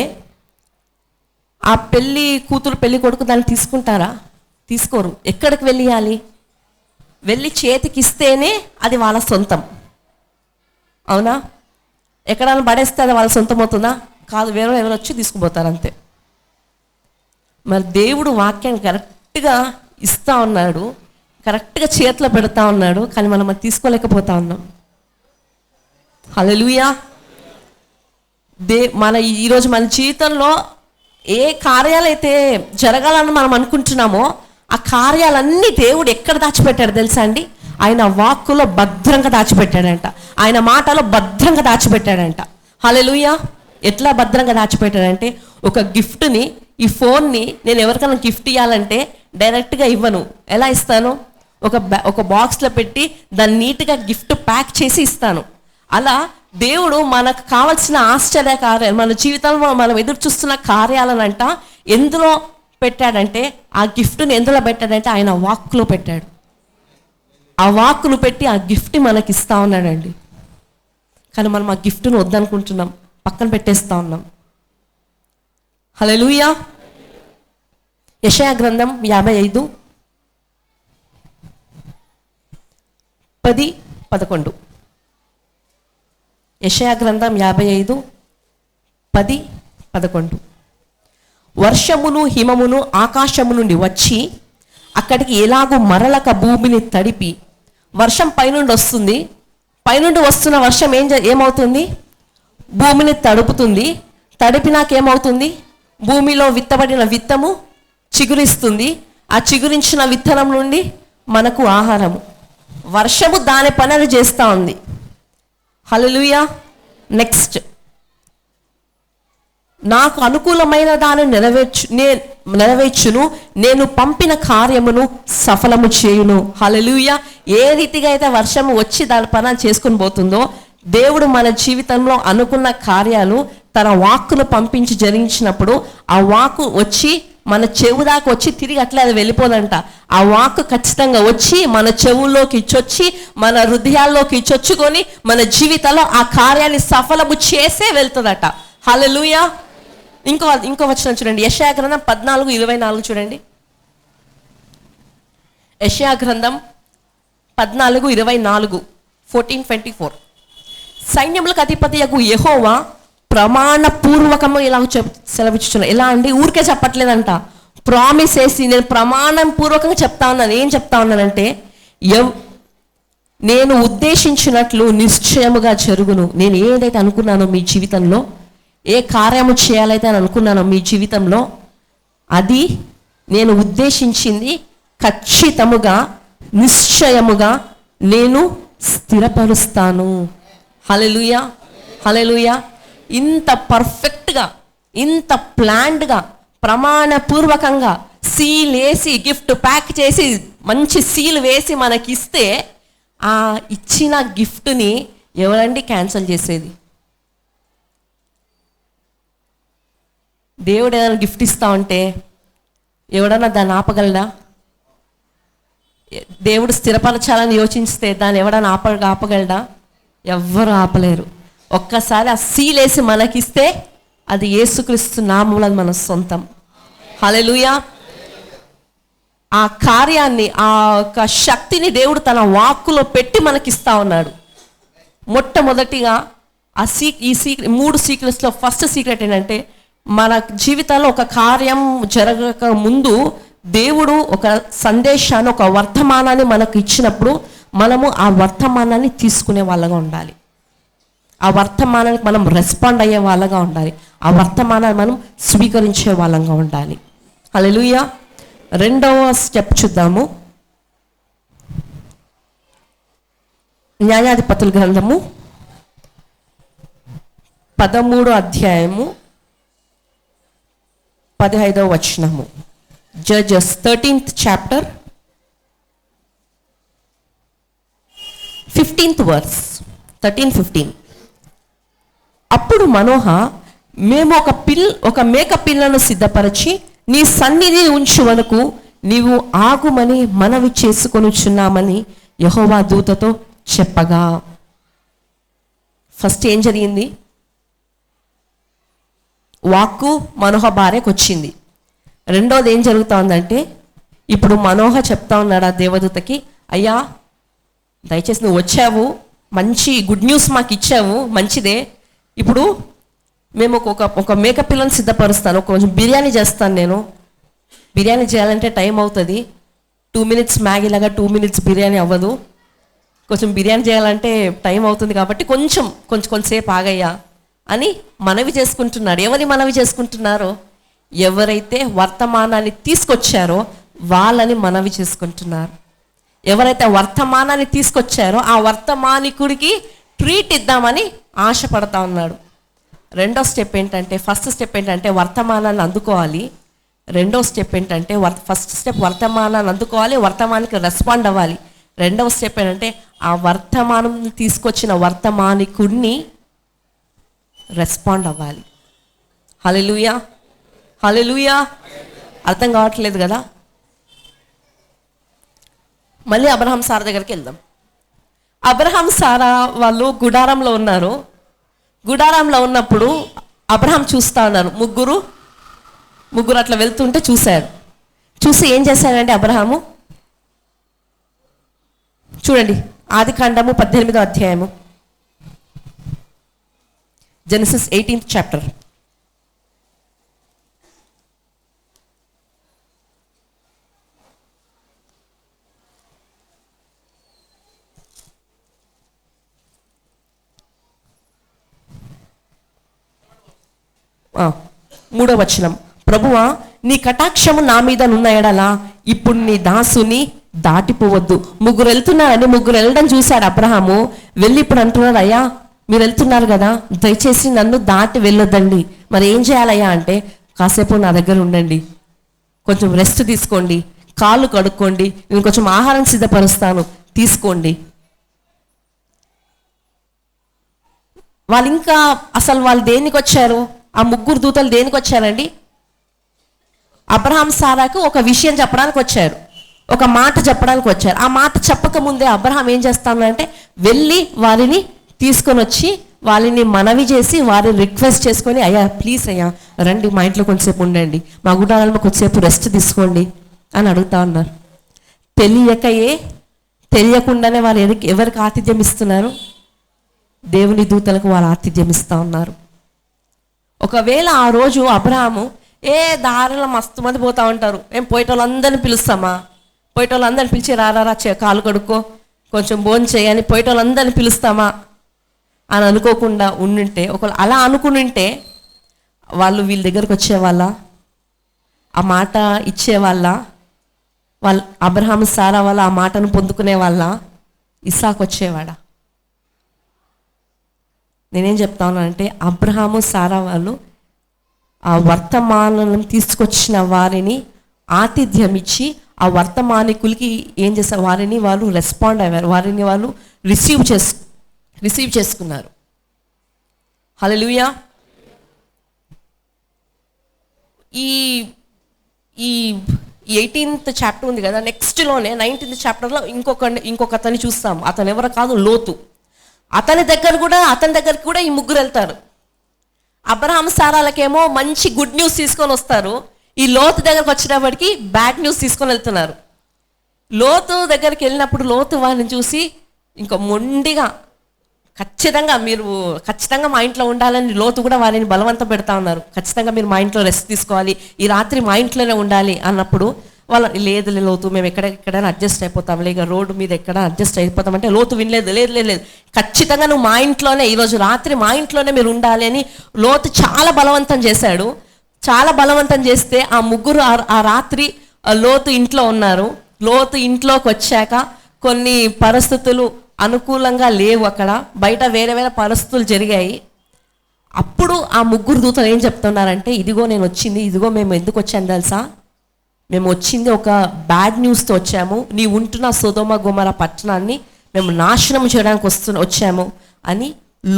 ఆ పెళ్ళి కూతురు పెళ్ళి కొడుకు దాన్ని తీసుకుంటారా? తీసుకోరు. ఎక్కడికి వెళ్ళాలి? వెళ్ళి చేతికి ఇస్తేనే అది వాళ్ళ సొంతం. అవునా? ఎక్కడైనా పడేస్తే అది వాళ్ళ సొంతం అవుతుందా? కాదు, వేరే ఎవరు వచ్చి తీసుకుపోతారు అంతే. మరి దేవుడు వాక్యాన్ని కరెక్ట్గా ఇస్తూ ఉన్నాడు, కరెక్ట్గా చేతిలో పెడతా ఉన్నాడు, కానీ మనం అది తీసుకోలేకపోతా ఉన్నాం. హల్లెలూయా. మన ఈరోజు మన జీవితంలో ఏ కార్యాలైతే జరగాలని మనం అనుకుంటున్నామో ఆ కార్యాలన్నీ దేవుడు ఎక్కడ దాచిపెట్టాడు తెలుసా అండి? ఆయన వాక్కులో భద్రంగా దాచిపెట్టాడంట, ఆయన మాటలో భద్రంగా దాచిపెట్టాడంట. హల్లెలూయా. ఎట్లా భద్రంగా దాచిపెట్టాడంటే, ఒక గిఫ్ట్ని, ఈ ఫోన్ని నేను ఎవరికైనా గిఫ్ట్ ఇవ్వాలంటే డైరెక్ట్గా ఇవ్వను. ఎలా ఇస్తాను? ఒక బాక్స్లో పెట్టి దాన్ని నీట్గా గిఫ్ట్ ప్యాక్ చేసి ఇస్తాను. అలా దేవుడు మనకు కావాల్సిన ఆశ్చర్య కార్యాలు, మన జీవితంలో మనం ఎదురు చూస్తున్న కార్యాలనంట ఎందులో పెట్టాడంటే, ఆ గిఫ్ట్ని ఎందులో పెట్టాడంటే ఆయన వాక్కులో పెట్టాడు. ఆ వాక్కును పెట్టి ఆ గిఫ్ట్ మనకి ఇస్తా ఉన్నాడండి. కానీ మనం ఆ గిఫ్ట్ను వద్దనుకుంటున్నాం, పక్కన పెట్టేస్తా ఉన్నాం. హల్లెలూయా. యెషయా గ్రంథం 55:10-11. యెషయా గ్రంథం 55:10-11. వర్షమును హిమమును ఆకాశము నుండి వచ్చి అక్కడికి ఎలాగూ మరలక భూమిని తడిపి, వర్షం పైనుండి వస్తుంది, పైనుండి వస్తున్న వర్షం ఏమవుతుంది? భూమిని తడుపుతుంది. తడిపినాకేమవుతుంది? భూమిలో విత్తబడిన విత్తము చిగురిస్తుంది. ఆ చిగురించిన విత్తనం నుండి మనకు ఆహారము. వర్షము దాని పని అది చేస్తూ ఉంది. హల్లెలూయా. నెక్స్ట్, నాకు అనుకూలమైన దాన్ని నెరవేర్చును, నేను పంపిన కార్యమును సఫలము చేయును. హల్లెలూయా. ఏ రీతిగా అయితే వర్షము వచ్చి దాని పని చేసుకుని పోతుందో, దేవుడు మన జీవితంలో అనుకున్న కార్యాలు తన వాక్కును పంపించి జరిగించినప్పుడు ఆ వాక్కు వచ్చి మన చెవు దాకా వచ్చి తిరిగి అట్లా అది వెళ్ళిపోదంట. ఆ వాక్కు ఖచ్చితంగా వచ్చి మన చెవుల్లోకి ఇచ్చొచ్చి, మన హృదయాల్లోకి ఇచ్చొచ్చుకొని మన జీవితంలో ఆ కార్యాన్ని సఫలము చేసే వెళ్తుందట. హల్లెలూయా. ఇంకో వచనం చూడండి, యెషయా గ్రంథం 14:24 చూడండి. యెషయా గ్రంథం 14:24, 14:24. సైన్యములకు అధిపతియగు యెహోవా ప్రమాణపూర్వకము ఇలా సెలవిచ్చుచున్నా. ఎలా అండి? ఊరికే చెప్పట్లేదంట, ప్రామిస్ వేసి నేను ప్రమాణం పూర్వకంగా చెప్తా ఉన్నాను. ఏం చెప్తా ఉన్నానంటే, నేను ఉద్దేశించినట్లు నిశ్చయముగా జరుగును. నేను ఏదైతే అనుకున్నానో మీ జీవితంలో, ఏ కార్యము చేయాలైతే అని అనుకున్నానో మీ జీవితంలో, అది నేను ఉద్దేశించింది ఖచ్చితముగా నిశ్చయముగా నేను స్థిరపరుస్తాను. హల్లెలూయా. హల్లెలూయా. ఇంత పర్ఫెక్ట్గా, ఇంత ప్లాన్డ్గా, ప్రమాణపూర్వకంగా సీల్ వేసి, గిఫ్ట్ ప్యాక్ చేసి, మంచి సీల్ వేసి మనకిస్తే, ఆ ఇచ్చిన గిఫ్ట్ని ఎవరండి క్యాన్సిల్ చేసేది? దేవుడు ఏదైనా గిఫ్ట్ ఇస్తా ఉంటే ఎవడన్నా దాన్ని ఆపగలడా? దేవుడు స్థిరపరచాలని యోచిస్తే దాన్ని ఎవడన్నా ఆపగలడా? ఎవ్వరు ఆపలేరు. ఒక్కసారి ఆ సీలేసి మనకిస్తే అది యేసుక్రీస్తు నామములో మన సొంతం. హల్లెలూయా. ఆ కార్యాన్ని, ఆ యొక్క శక్తిని దేవుడు తన వాక్కులో పెట్టి మనకిస్తా ఉన్నాడు. మొట్టమొదటిగా ఈ 3 సీక్రెట్స్లో ఫస్ట్ సీక్రెట్ ఏంటంటే, మన జీవితంలో ఒక కార్యం జరగక ముందు దేవుడు ఒక సందేశాన్ని, ఒక వర్తమానాన్ని మనకు ఇచ్చినప్పుడు మనము ఆ వర్తమానాన్ని తీసుకునే వాళ్ళగా ఉండాలి. ఆ వర్తమానానికి మనం రెస్పాండ్ అయ్యే వాళ్ళగా ఉండాలి. ఆ వర్తమానాన్ని మనం స్వీకరించే వాళ్ళంగా ఉండాలి. హల్లెలూయా. రెండవ స్టెప్ చూద్దాము. న్యాయాధిపతుల గ్రంథము 13వ అధ్యాయము 15వ వచనము. Judges 13th chapter 15th verse, 13-15. అప్పుడు మనోహ, మేము ఒక మేక పిల్లను సిద్ధపరిచి నీ సన్నిధి ఉంచు వరకు నీవు ఆగుమని మనవి చేసుకొనుచున్నామని యెహోవా దూతతో చెప్పగా. ఫస్ట్ ఏం జరిగింది? వాక్కు మనోహ భార్యకు వచ్చింది. రెండోది ఏం జరుగుతోందంటే, ఇప్పుడు మనోహ చెప్తా ఉన్నాడు ఆ దేవదూతకి, అయ్యా దయచేసి నువ్వు వచ్చావు, మంచి గుడ్ న్యూస్ మాకు ఇచ్చావు, మంచిదే. ఇప్పుడు మేము ఒక మేక పిల్లని సిద్ధపరుస్తాను, కొంచెం బిర్యానీ చేస్తాను. నేను బిర్యానీ చేయాలంటే టైం అవుతుంది. 2 minutes మ్యాగీలాగా 2 minutes బిర్యానీ అవ్వదు. కొంచెం బిర్యానీ చేయాలంటే టైం అవుతుంది కాబట్టి కొంచెంసేపు ఆగయ్యా అని మనవి చేసుకుంటున్నాడు. ఎవరి మనవి చేసుకుంటున్నారో? ఎవరైతే వర్తమానాన్ని తీసుకొచ్చారో వాళ్ళని మనవి చేసుకుంటున్నారు. ఎవరైతే వర్తమానాన్ని తీసుకొచ్చారో ఆ వర్తమానికుడికి ట్రీట్ ఇద్దామని ఆశపడతా ఉన్నాడు. రెండో స్టెప్ ఏంటంటే, ఫస్ట్ స్టెప్ ఏంటంటే వర్తమానాన్ని అందుకోవాలి. రెండో స్టెప్ ఏంటంటే, ఫస్ట్ స్టెప్ వర్తమానాన్ని అందుకోవాలి, వర్తమానికి రెస్పాండ్ అవ్వాలి. రెండవ స్టెప్ ఏంటంటే ఆ వర్తమానం తీసుకొచ్చిన వర్తమానికుడిని రెస్పాండ్ అవ్వాలి. హల్లెలూయా, హల్లెలూయా. అర్థం కావట్లేదు కదా? మళ్ళీ అబ్రహాం సారా దగ్గరికి వెళ్దాం. అబ్రహాం సారా వాళ్ళు గుడారంలో ఉన్నారు. గుడారంలో ఉన్నప్పుడు అబ్రహాం చూస్తా ఉన్నారు. ముగ్గురు అట్లా వెళ్తుంటే చూశాడు. చూసి ఏం చేశాడంటే అబ్రహాము, చూడండి ఆదికాండము 18వ అధ్యాయము, జెనసిస్ 18th చాప్టర్. మూడవ వచనం. ప్రభువా, నీ కటాక్షము నా మీద నున్న ఎడలా ఇప్పుడు నీ దాసుని దాటిపోవద్దు. ముగ్గురు వెళ్ళడం చూశాడు అబ్రహాము. వెళ్ళి ఇప్పుడు అంటున్నాడు, అయ్యా మీరు వెళ్తున్నారు కదా, దయచేసి నన్ను దాటి వెళ్ళొద్దండి. మరి ఏం చేయాలయ్యా అంటే, కాసేపు నా దగ్గర ఉండండి, కొంచెం రెస్ట్ తీసుకోండి, కాళ్ళు కడుక్కోండి, నేను కొంచెం ఆహారం సిద్ధపరుస్తాను, తీసుకోండి. వాళ్ళు దేనికి వచ్చారు? ఆ ముగ్గురు దూతలు దేనికి వచ్చారండి? అబ్రహాం సారాకు ఒక విషయం చెప్పడానికి వచ్చారు, ఒక మాట చెప్పడానికి వచ్చారు. ఆ మాట చెప్పకముందే అబ్రహాం ఏం చేస్తానంటే వెళ్ళి వారిని తీసుకొని వచ్చి వాళ్ళని మనవి చేసి వారిని రిక్వెస్ట్ చేసుకొని, అయ్యా ప్లీజ్ అయ్యా రండి, మా ఇంట్లో కొంచెంసేపు ఉండండి, మా గుడారంలో కొంచెంసేపు రెస్ట్ తీసుకోండి అని అడుగుతా ఉన్నారు. తెలియకుండానే వారు ఎవరికి ఆతిథ్యం ఇస్తున్నారు? దేవుని దూతలకు వారు ఆతిథ్యం ఇస్తూ ఉన్నారు. ఒకవేళ ఆ రోజు అబ్రహాము దారిలో మస్తు మంది పోతూ ఉంటారు, పోయేటోళ్ళందరినీ పిలుస్తామా, పోయేటోళ్ళందరినీ పిలిచి రారా కాలు కడుక్కో, కొంచెం భోజనం చేయని పోయేటోళ్ళందరినీ పిలుస్తామా అని అనుకోకుండా ఉండుంటే, ఒకవేళ అలా అనుకుని వాళ్ళు వీళ్ళ దగ్గరకు వచ్చేవాళ్ళ, ఆ మాట ఇచ్చేవాళ్ళ, వాళ్ళు అబ్రహాము సారా వాళ్ళ ఆ మాటను పొందుకునే వాళ్ళ, ఇస్సాకు వచ్చేవాడా? నేనేం చెప్తా ఉన్నానంటే, అబ్రహాము సారా వాళ్ళు ఆ వర్తమానం తీసుకొచ్చిన వారిని ఆతిథ్యం ఇచ్చి ఆ వర్తమానికులకి ఏం చేస్తారు? వారిని వాళ్ళు రెస్పాండ్ అయ్యారు, వారిని వాళ్ళు రిసీవ్ చేసుకున్నారు. హల్లెలూయా. ఈ 18th చాప్టర్ ఉంది కదా, నెక్స్ట్లోనే 19th చాప్టర్లో ఇంకొక అతన్ని చూస్తాం. అతను ఎవరు కాదు, లోతు. అతని దగ్గరికి కూడా ఈ ముగ్గురు వెళ్తారు. అబ్రహాం సారాలకేమో మంచి గుడ్ న్యూస్ తీసుకొని వస్తారు, ఈ లోతు దగ్గరకు వచ్చేటప్పటికి బ్యాడ్ న్యూస్ తీసుకొని వెళ్తున్నారు. లోతు దగ్గరికి వెళ్ళినప్పుడు లోతు వారిని చూసి ఇంకా మొండిగా ఖచ్చితంగా మా ఇంట్లో ఉండాలని లోతు కూడా వారిని బలవంతం పెడతా ఉన్నారు. ఖచ్చితంగా మీరు మా ఇంట్లో రెస్ట్ తీసుకోవాలి, ఈ రాత్రి మా ఇంట్లోనే ఉండాలి అన్నప్పుడు లేదు లోతు, మేము ఎక్కడైనా అడ్జస్ట్ అయిపోతాం, లేక రోడ్డు మీద ఎక్కడ అడ్జస్ట్ అయిపోతామంటే లోతు వినలేదు. లేదు, ఖచ్చితంగా నువ్వు మా ఇంట్లోనే, ఈరోజు రాత్రి మా ఇంట్లోనే మీరు ఉండాలి అని లోతు చాలా బలవంతం చేశాడు. చాలా బలవంతం చేస్తే ఆ ముగ్గురు ఆ రాత్రి లోతు ఇంట్లో ఉన్నారు. లోతు ఇంట్లోకి వచ్చాక కొన్ని పరిస్థితులు అనుకూలంగా లేవు, అక్కడ బయట వేరే వేరే పరిస్థితులు జరిగాయి. అప్పుడు ఆ ముగ్గురు దూతలు ఏం చెప్తున్నారంటే, ఇదిగో నేను వచ్చింది, ఇదిగో మేము ఎందుకు వచ్చాను తెలుసా, మేము వచ్చింది ఒక బ్యాడ్ న్యూస్తో వచ్చాము, నీ ఉంటున్న సొదొమ గొమొర పట్టణాన్ని మేము నాశనం చేయడానికి వచ్చాము అని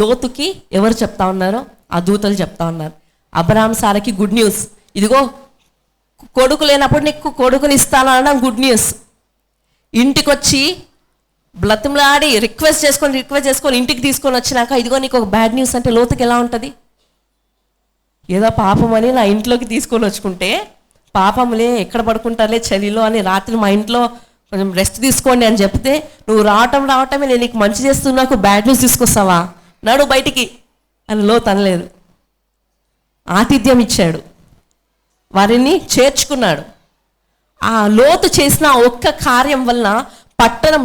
లోతుకి ఎవరు చెప్తా ఉన్నారో ఆ దూతలు చెప్తా ఉన్నారు. అబ్రహాం సారాకి గుడ్ న్యూస్, ఇదిగో కొడుకు లేనప్పుడు నీకు కొడుకుని ఇస్తాను అనడం గుడ్ న్యూస్. ఇంటికి వచ్చి బ్లతిమలాడి రిక్వెస్ట్ చేసుకొని ఇంటికి తీసుకొని వచ్చినాక ఇదిగో నీకు ఒక బ్యాడ్ న్యూస్ అంటే లోతుకి ఎలా ఉంటుంది? ఏదో పాపం అని నా ఇంట్లోకి తీసుకొని వచ్చుకుంటే, పాపంలే ఎక్కడ పడుకుంటారులే చలిలో అని రాత్రి మా ఇంట్లో కొంచెం రెస్ట్ తీసుకోండి అని చెప్తే, నువ్వు రావటమే నేను నీకు మంచి చేస్తున్నా, నాకు బ్యాడ్ న్యూస్ తీసుకొస్తావా, నడు బయటికి అని లోతు అనలేదు. ఆతిథ్యం ఇచ్చాడు, వారిని చేర్చుకున్నాడు. ఆ లోతు చేసిన ఒక్క కార్యం వలన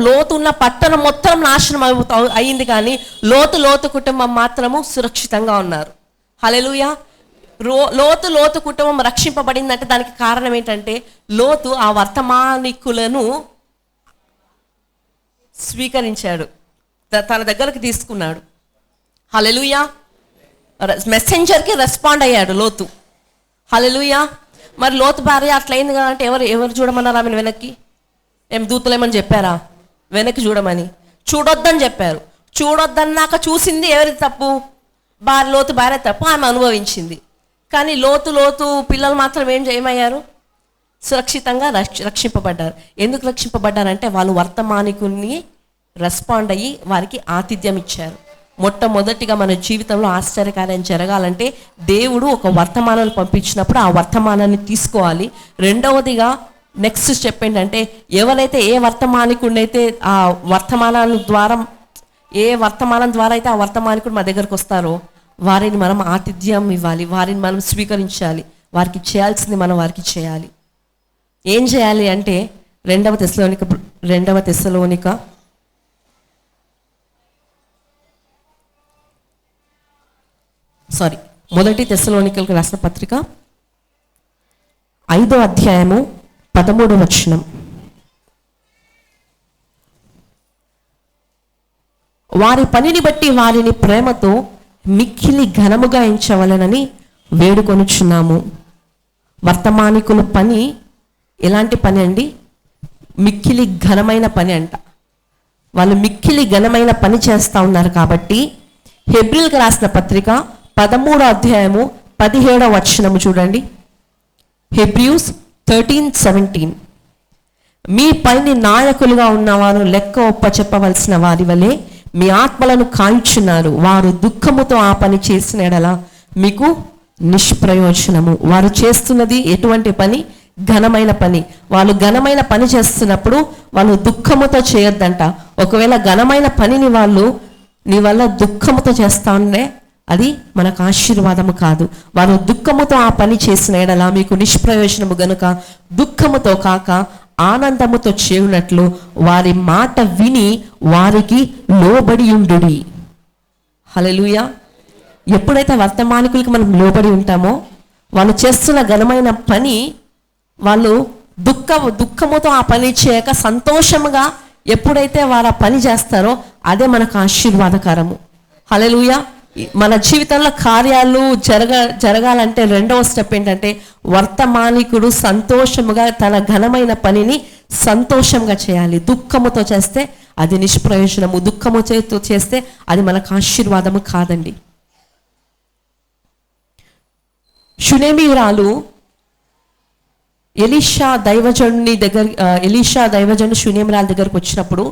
లోతు ఉన్న పట్టణం మొత్తం నాశనం అయింది, కానీ లోతు కుటుంబం మాత్రము సురక్షితంగా ఉన్నారు. హల్లెలూయా. లోతు కుటుంబం రక్షింపబడిందంటే దానికి కారణం ఏంటంటే, లోతు ఆ వర్తమానికులను స్వీకరించాడు, తన దగ్గరకు తీసుకున్నాడు. హల్లెలూయా. మెసెంజర్కి రెస్పాండ్ అయ్యాడు లోతు. హల్లెలూయా. మరి లోతు భార్య అట్లయింది కదా అంటే ఎవరు చూడమన్నారు ఆమెను వెనక్కి? ఏం దూతలేమని చెప్పారా వెనక్కి చూడమని? చూడొద్దని చెప్పారు. చూడొద్దన్నాక చూసింది ఎవరి తప్పు? లోతు భార్య తప్పు, ఆమె అనుభవించింది. కానీ లోతు పిల్లలు మాత్రం ఏమయ్యారు? సురక్షితంగా రక్షింపబడ్డారు. ఎందుకు రక్షింపబడ్డారంటే వాళ్ళు వర్తమానికుని రెస్పాండ్ అయ్యి వారికి ఆతిథ్యం ఇచ్చారు. మొట్టమొదటిగా మన జీవితంలో ఆశ్చర్యకార్యం జరగాలంటే దేవుడు ఒక వర్తమానాన్ని పంపించినప్పుడు ఆ వర్తమానాన్ని తీసుకోవాలి. రెండవదిగా నెక్స్ట్ స్టెప్ ఏంటంటే, ఎవరైతే ఏ వర్తమానికుడినైతే ఆ వర్తమానం ద్వారా అయితే ఆ వర్తమానికుడు మా దగ్గరకు వస్తారో వారిని మనం ఆతిథ్యం ఇవ్వాలి, వారిని మనం స్వీకరించాలి, వారికి చేయాల్సింది మనం వారికి చేయాలి. ఏం చేయాలి అంటే మొదటి తెస్సలోనికలకు రాసిన పత్రిక 5వ అధ్యాయము 13వ వచనం. వారి పనిని బట్టి వారిని ప్రేమతో మిక్కిలి ఘనముగా ఎంచవలెనని వేడుకొనుచున్నాము. వర్తమానికుల పని ఎలాంటి పని అండి? మిక్కిలి ఘనమైన పని అంట. వాళ్ళు మిక్కిలి ఘనమైన పని చేస్తూ ఉన్నారు కాబట్టి హెబ్రీయులకు రాసిన పత్రిక 13వ అధ్యాయము 17వ వచనము చూడండి. హెబ్రీస్ 13:17. మీ పైని నాయకులుగా ఉన్నవారు లెక్క ఒప్ప చెప్పవలసిన వారి వలె మీ ఆత్మలను కాల్చున్నారు. వారు దుఃఖముతో ఆ పని చేసిన ఎడల మీకు నిష్ప్రయోజనము. వారు చేస్తున్నది ఎటువంటి పని? ఘనమైన పని. వాళ్ళు ఘనమైన పని చేస్తున్నప్పుడు వాళ్ళు దుఃఖముతో చేయొద్దంట. ఒకవేళ ఘనమైన పనిని వాళ్ళు నీ వల్ల దుఃఖముతో చేస్తా ఉండే అది మనకు ఆశీర్వాదము కాదు. వారు దుఃఖముతో ఆ పని చేసిన ఎడల మీకు నిష్ప్రయోజనము గనుక దుఃఖముతో కాక ఆనందముతో చేయునట్లు వారి మాట విని వారికి లోబడి ఉండుడి. హల్లెలూయా. ఎప్పుడైతే వర్తమానికులకి మనం లోబడి ఉంటామో వాళ్ళు చేస్తున్న ఘనమైన పని వాళ్ళు దుఃఖముతో ఆ పని చేయక సంతోషముగా ఎప్పుడైతే వారు ఆ పని చేస్తారో అదే మనకు ఆశీర్వాదకరము. హల్లెలూయా. మన జీవితంలో కార్యాలు జరగాలంటే రెండవ స్టెప్ ఏంటంటే, వర్తమానికుడు సంతోషముగా తన ఘనమైన పనిని సంతోషంగా చేయాలి. దుఃఖముతో చేస్తే అది నిష్ప్రయోజనము, దుఃఖముతో చేస్తే అది మనకు ఆశీర్వాదము కాదండి. షునేమీయురాలు ఎలీషా దైవజనుడు షునేమీయురాలు దగ్గరకు వచ్చినప్పుడు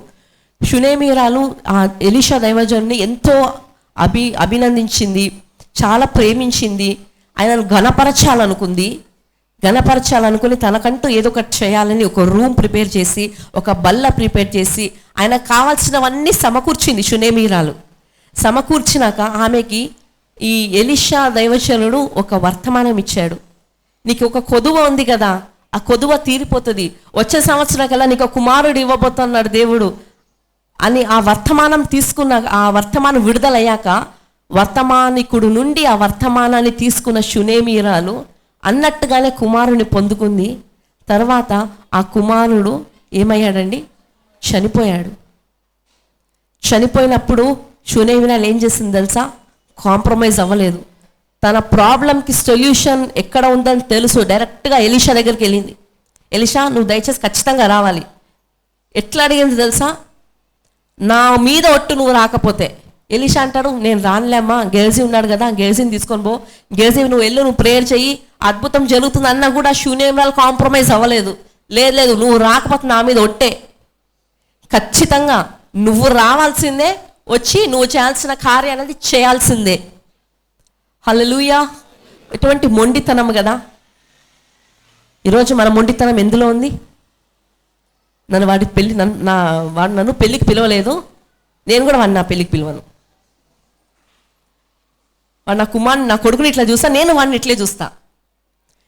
షునేమీయురాలు ఆ ఎలీషా దైవజనుడిని ఎంతో అభినందించింది, చాలా ప్రేమించింది, ఆయనను గణపరచాలనుకుని తనకంటూ ఏదో ఒకటి చేయాలని ఒక రూమ్ ప్రిపేర్ చేసి, ఒక బల్ల ప్రిపేర్ చేసి, ఆయనకు కావాల్సినవన్నీ సమకూర్చింది షునేమీయురాలు. సమకూర్చినాక ఆమెకి ఈ ఎలీషా దైవజనుడు ఒక వర్తమానం ఇచ్చాడు. నీకు ఒక కొదువ ఉంది కదా, ఆ ఆ కొదువ తీరిపోతుంది, వచ్చే సంవత్సరం కల్లా నీకు కుమారుడు ఇవ్వబోతున్నాడు దేవుడు అని ఆ వర్తమానం తీసుకున్న, ఆ వర్తమానం విడుదలయ్యాక వర్తమానికుడు నుండి ఆ వర్తమానాన్ని తీసుకున్న షునేమీరాలు అన్నట్టుగానే కుమారుని పొందుకుంది. తర్వాత ఆ కుమారుడు ఏమయ్యాడండి? చనిపోయాడు. చనిపోయినప్పుడు షునేమీరాలు ఏం చేసింది తెలుసా? కాంప్రమైజ్ అవ్వలేదు. తన ప్రాబ్లంకి సొల్యూషన్ ఎక్కడ ఉందని తెలుసు, డైరెక్ట్గా ఎలీషా దగ్గరికి వెళ్ళింది. ఎలీషా, నువ్వు దయచేసి ఖచ్చితంగా రావాలి. ఎట్లా అడిగింది తెలుసా? నా మీద ఒట్టు నువ్వు రాకపోతే. ఎలీషా అంటాడు, నేను రానులేమ్మా, గేజీ ఉన్నాడు కదా, గేజీని తీసుకొని పో, గేజీ నువ్వు వెళ్ళు, నువ్వు ప్రేయర్ చెయ్యి, అద్భుతం జరుగుతుంది అన్నా కూడా షూనేమ్రాలు కాంప్రమైజ్ అవ్వలేదు. లేదు నువ్వు రాకపోతే నా మీద ఒట్టే, ఖచ్చితంగా నువ్వు రావాల్సిందే, వచ్చి నువ్వు చేయాల్సిన కార్యం అనేది చేయాల్సిందే. హల్లెలూయా. ఎటువంటి మొండితనం కదా. ఈరోజు మన మొండితనం ఎందులో ఉంది? వాడు నన్ను పెళ్ళికి పిలవలేదు, నేను కూడా వాడిని నా పెళ్ళికి పిలవను. వాడు నా కొడుకుని ఇట్లా చూస్తా, నేను వాడిని ఇట్లే చూస్తా.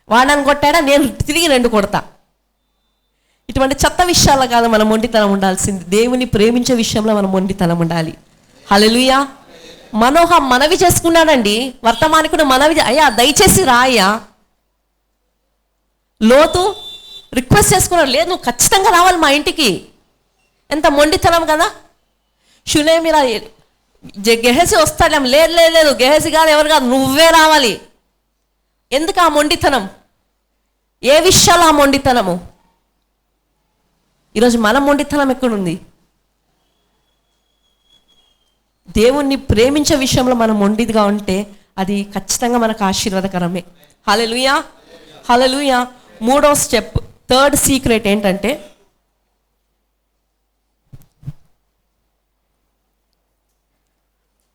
వాడు నన్ను కొట్టాడా, నేను తిరిగి 2 కొడతా. ఇటువంటి చెత్త విషయాల్లో కాదు మనం మొండితనం ఉండాల్సింది, దేవుని ప్రేమించే విషయంలో మనం మొండితనం ఉండాలి. హల్లెలూయా. మనోహ మనవి చేసుకున్నాడండి, వర్తమానికుడు మనవి, అయ్యా దయచేసి రా అయ్యా. లోతు రిక్వెస్ట్ చేసుకున్నాడు, లేదు నువ్వు ఖచ్చితంగా రావాలి మా ఇంటికి. ఎంత మొండితనం కదా. షూనేమీరా గెహజీ వస్తాడేం, లేదు గెహజీ కాదు, ఎవరు కాదు, నువ్వే రావాలి. ఎందుకు ఆ మొండితనం? ఏ విషయాలు ఆ మొండితనము? ఈరోజు మన మొండితనం ఎక్కడుంది? దేవుణ్ణి ప్రేమించే విషయంలో మనం మొండిగా ఉంటే అది ఖచ్చితంగా మనకు ఆశీర్వాదకరమే. హల్లెలూయా, హల్లెలూయా. 3వ స్టెప్, 3rd సీక్రెట్ ఏంటంటే,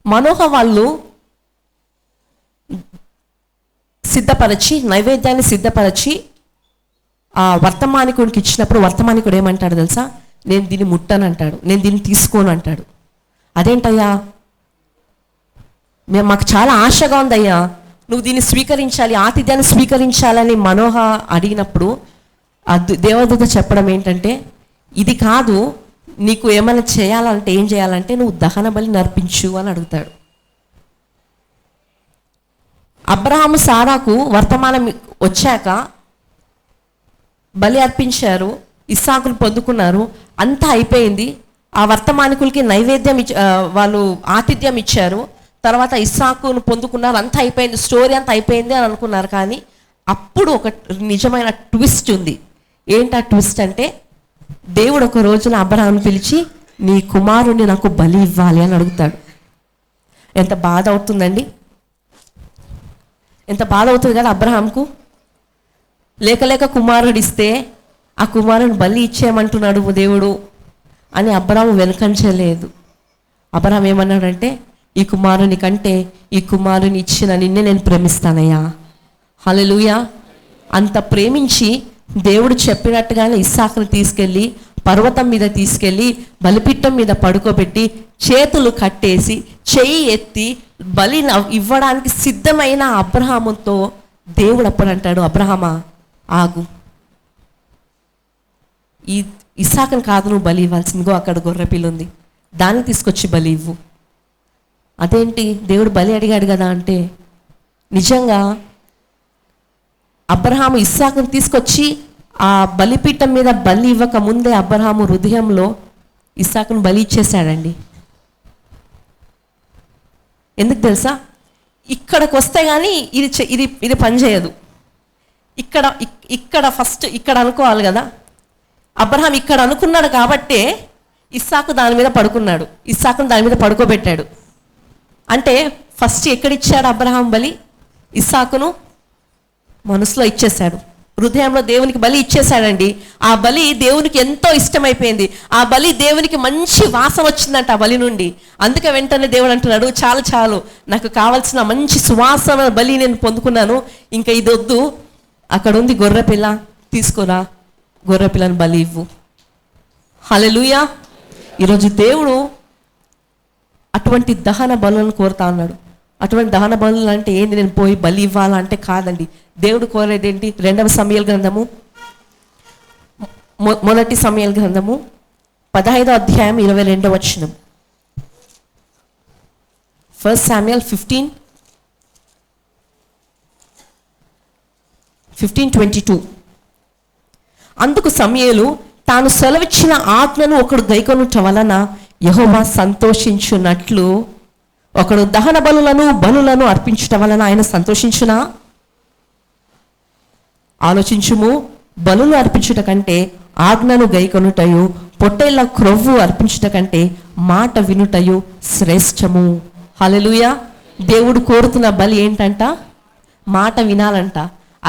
మనోహ వాళ్ళు సిద్ధపరచి, నైవేద్యాన్ని సిద్ధపరచి ఆ వర్తమానికుడికి ఇచ్చినప్పుడు వర్తమానికుడు ఏమంటాడు తెలుసా? నేను దీన్ని ముట్టను అంటాడు, నేను దీన్ని తీసుకోను అంటాడు. అదేంటయ్యా, మాకు చాలా ఆశగా ఉందయ్యా, నువ్వు దీన్ని స్వీకరించాలి, ఆతిథ్యాన్ని స్వీకరించాలని మనోహ అడిగినప్పుడు ఆ దేవదూత చెప్పడం ఏంటంటే, ఇది కాదు, నీకు ఏమైనా చేయాలంటే ఏం చేయాలంటే నువ్వు దహన బలి నర్పించు అని అడుగుతాడు. అబ్రహాము సారాకు వర్తమానం వచ్చాక బలి అర్పించారు, ఇస్సాకును పొందుకున్నారు, అంతా అయిపోయింది. ఆ వర్తమానికులకి నైవేద్యం వాళ్ళు ఆతిథ్యం ఇచ్చారు, తర్వాత ఇస్సాకును పొందుకున్నారు, అంతా అయిపోయింది, స్టోరీ అంతా అయిపోయింది అని అనుకున్నారు. కానీ అప్పుడు ఒక నిజమైన ట్విస్ట్ ఉంది. ఏంటి ఆ ట్విస్ట్ అంటే, దేవుడు ఒక రోజున అబ్రహామును పిలిచి నీ కుమారుణ్ణి నాకు బలి ఇవ్వాలి అని అడుగుతాడు. ఎంత బాధ అవుతుందండి, ఎంత బాధ అవుతుంది కదా అబ్రహాంకు. లేక కుమారుడు ఇస్తే ఆ కుమారుని బలి ఇచ్చేయమంటున్నాడు దేవుడు అని అబ్రహాము వెనకంచలేదు. అబ్రహాం ఏమన్నాడంటే, ఈ కుమారుని కంటే ఈ కుమారుని ఇచ్చిన నిన్నే నేను ప్రేమిస్తానయ్యా. హల్లెలూయా. అంత ప్రేమించి దేవుడు చెప్పినట్టుగానే ఇస్సాకును తీసుకెళ్ళి పర్వతం మీద తీసుకెళ్ళి బలిపీఠం మీద పడుకోబెట్టి చేతులు కట్టేసి చెయ్యి ఎత్తి బలి ఇవ్వడానికి సిద్ధమైన అబ్రహాముతో దేవుడు అప్పుడు అంటాడు, అబ్రహామా ఆగు, ఈ ఇస్సాకును కాదు నువ్వు బలి ఇవ్వాల్సిందిగో అక్కడ గొర్రెపిల్ల ఉంది, దాన్ని తీసుకొచ్చి బలి ఇవ్వు. అదేంటి దేవుడు బలి అడిగాడు కదా అంటే, నిజంగా అబ్రహాము ఇస్సాకును తీసుకొచ్చి ఆ బలిపీఠం మీద బలి ఇవ్వక ముందే అబ్రహాము హృదయంలో ఇస్సాకును బలి ఇచ్చేసాడండి. ఎందుకు తెలుసా? ఇక్కడికి వస్తే కానీ ఇది పనిచేయదు. ఇక్కడ ఫస్ట్ ఇక్కడ అనుకోవాలి కదా. అబ్రహాం ఇక్కడ అనుకున్నాడు కాబట్టే ఇస్సాకు దాని మీద పడుకున్నాడు, ఇస్సాకును దాని మీద పడుకోబెట్టాడు. అంటే ఫస్ట్ ఎక్కడిచ్చాడు అబ్రహాం బలి? ఇస్సాకును మనసులో ఇచ్చేశాడు, హృదయంలో దేవునికి బలి ఇచ్చేశాడండి. ఆ బలి దేవునికి ఎంతో ఇష్టమైపోయింది, ఆ బలి దేవునికి మంచి వాసన వచ్చిందంట ఆ బలి నుండి. అందుకే వెంటనే దేవుడు అంటున్నాడు, చాలు నాకు కావాల్సిన మంచి సువాసన బలి నేను పొందుకున్నాను, ఇంకా ఇది వద్దు, అక్కడ ఉంది గొర్రెపిల్ల, తీసుకురా, గొర్రెపిల్లని బలి ఇవ్వు. హల్లెలూయా. ఈరోజు దేవుడు అటువంటి దహన బలులను కోరుతా ఉన్నాడు. అటువంటి దహన బలులు అంటే ఏంటి? నేను పోయి బలి ఇవ్వాలంటే కాదండి. దేవుడు కోరేది ఏంటి? 2వ సమూయేలు గ్రంథము మొదటి సమూయేలు గ్రంథము 15వ అధ్యాయం 22వ వచనం. 1 Samuel 15:22. అందుకు సమూయేలు తాను సెలవిచ్చిన ఆజ్ఞను ఒకడు గైకొనుట వలన యెహోవా సంతోషించున్నట్లు ఒకడు దహన బలులను అర్పించటం వలన ఆయన సంతోషించునా? ఆలోచించుము. బలులు అర్పించుట కంటే ఆజ్ఞను గైకొనుటయు, పొట్టేళ్ల క్రొవ్వు అర్పించుట కంటే మాట వినుటయు శ్రేష్టము. హల్లెలూయా. దేవుడు కోరుతున్న బలి ఏంటంట? మాట వినాలంట.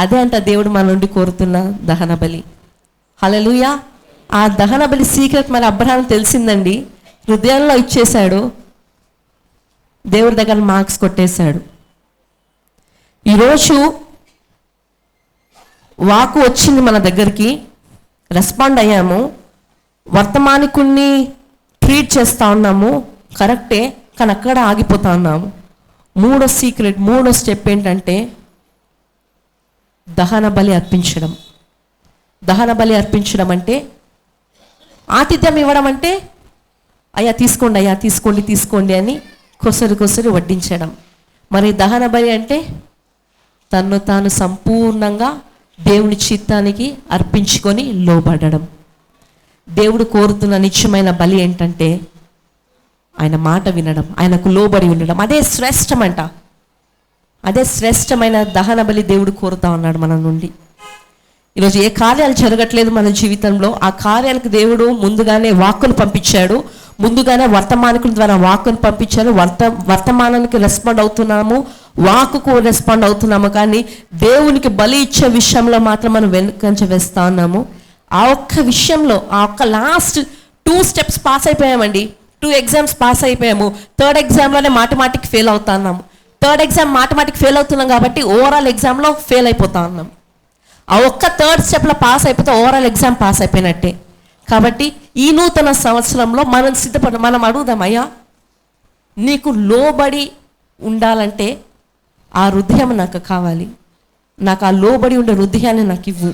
అదే అంట దేవుడు మన నుండి కోరుతున్న దహన బలి. హల్లెలూయా. ఆ దహన బలి సీక్రెట్ మరి అబ్రహాం తెలిసిందండి. హృదయంలో ఇచ్చేశాడు, దేవుడి దగ్గర మార్క్స్ కొట్టేశాడు. ఈరోజు వాకు వచ్చింది మన దగ్గరికి, రెస్పాండ్ అయ్యాము, వర్తమానికుణ్ణి ట్రీట్ చేస్తూ ఉన్నాము, కరెక్టే, కానీ అక్కడ ఆగిపోతా ఉన్నాము. మూడో స్టెప్ ఏంటంటే దహన బలి అర్పించడం. దహన బలి అర్పించడం అంటే ఆతిథ్యం ఇవ్వడం. అంటే అయ్యా తీసుకోండి అని కొసరు వడ్డించడం. మరి దహన బలి అంటే తన్ను తాను సంపూర్ణంగా దేవుని చిత్తానికి అర్పించుకొని లోబడడం. దేవుడు కోరుతున్న నిత్యమైన బలి ఏంటంటే ఆయన మాట వినడం, ఆయనకు లోబడి ఉండడం. అదే శ్రేష్టమంట. అదే శ్రేష్టమైన దహన బలి దేవుడు కోరుతా ఉన్నాడు మన నుండి. ఈరోజు ఏ కార్యాలు జరగట్లేదు మన జీవితంలో, ఆ కార్యాలకు దేవుడు ముందుగానే వాక్కును పంపించాడు, ముందుగానే వర్తమానికుల ద్వారా వాక్కును పంపించారు. వర్తమానానికి రెస్పాండ్ అవుతున్నాము, వాక్కుకు రెస్పాండ్ అవుతున్నాము, కానీ దేవునికి బలి ఇచ్చే విషయంలో మాత్రం మనం వెనుకంజ వేస్తా ఉన్నాము. ఆ ఒక్క విషయంలో, ఆ ఒక్క లాస్ట్ 2 steps పాస్ అయిపోయామండి. 2 exams పాస్ అయిపోయాము. 3rd examలోనే మాటికి ఫెయిల్ అవుతా ఉన్నాము. 3rd exam మాటికి ఫెయిల్ అవుతున్నాం కాబట్టి ఓవరాల్ ఎగ్జామ్లో ఫెయిల్ అయిపోతా ఉన్నాం. ఆ ఒక్క 3rd stepలో పాస్ అయిపోతే ఓవరాల్ ఎగ్జామ్ పాస్ అయిపోయినట్టే. కాబట్టి ఈ నూతన సంవత్సరంలో మనం అడుగుదాం, అయ్యా నీకు లోబడి ఉండాలంటే ఆ హృదయం నాకు కావాలి, నాకు ఆ లోబడి ఉండే హృదయాన్ని నాకు ఇవ్వు.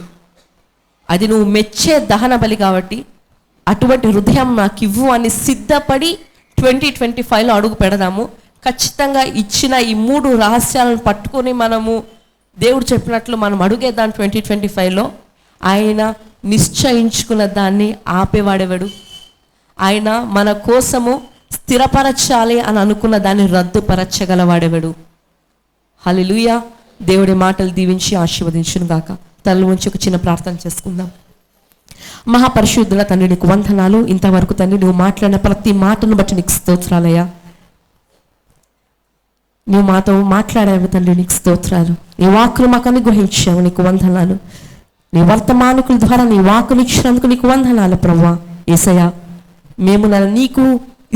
అది నువ్వు మెచ్చే దహన బలి కాబట్టి అటువంటి హృదయం నాకు ఇవ్వు అని సిద్ధపడి 2025లో అడుగు పెడదాము. ఖచ్చితంగా ఇచ్చిన ఈ 3 రహస్యాలను పట్టుకొని మనము దేవుడు చెప్పినట్లు మనం అడుగేద్దాం. 2025లో ఆయన నిశ్చయించుకున్న దాన్ని ఆపేవాడేవాడు. ఆయన మన కోసము స్థిరపరచాలి అని అనుకున్న దాన్ని రద్దుపరచగలవాడేవాడు. హల్లెలూయా. దేవుడి మాటలు దీవించి ఆశీర్వదించును గాక. తల ఉంచి ఒక చిన్న ప్రార్థన చేసుకుందాం. మహాపరిశుద్ధుల తండ్రి, నీకు వందనాలు. ఇంతవరకు తండ్రి నువ్వు మాట్లాడిన ప్రతి మాటను బట్టి నీకు స్తోత్రాలయ్యా. నువ్వు మాతో మాట్లాడావు తండ్రి, నీకు స్తోత్రాలు. నీ వాక్కును మాకు అనుగ్రహించావు, నీకు వందనాలు. నీ వర్తమానికుల ద్వారా నీ వాక్కును ఇచ్చినందుకు నీకు వందనాలు ప్రభువా. యేసయ్యా, మేము నీకు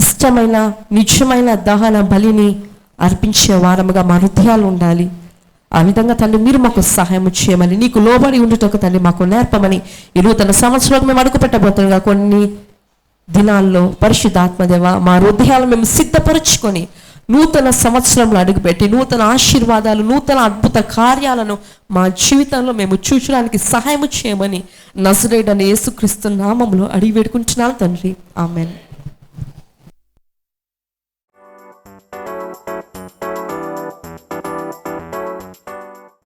ఇష్టమైన నిజమైన దహన బలిని అర్పించే వారముగా మా హృదయాలు ఉండాలి. ఆ విధంగా తండ్రి మీరు మాకు సహాయం చేయమని, నీకు లోబడి ఉండుటకు తండ్రి మాకు నేర్పమని ఈ నూతన సంవత్సరంలో మేము అడుగు పెట్టబోతున్నాం. కొన్ని దినాల్లో పరిశుద్ధాత్మదేవ మా హృదయాలు మేము సిద్ధపరచుకొని నూతన సంవత్సరంలో అడుగుపెట్టి నూతన ఆశీర్వాదాలు, నూతన అద్భుత కార్యాలను మా జీవితంలో మేము చూచడానికి సహాయం చేయమని నజరేయుడైన యేసుక్రీస్తు నామములో అడిగి వేడుకుంటున్నాను తండ్రి. ఆమేన్.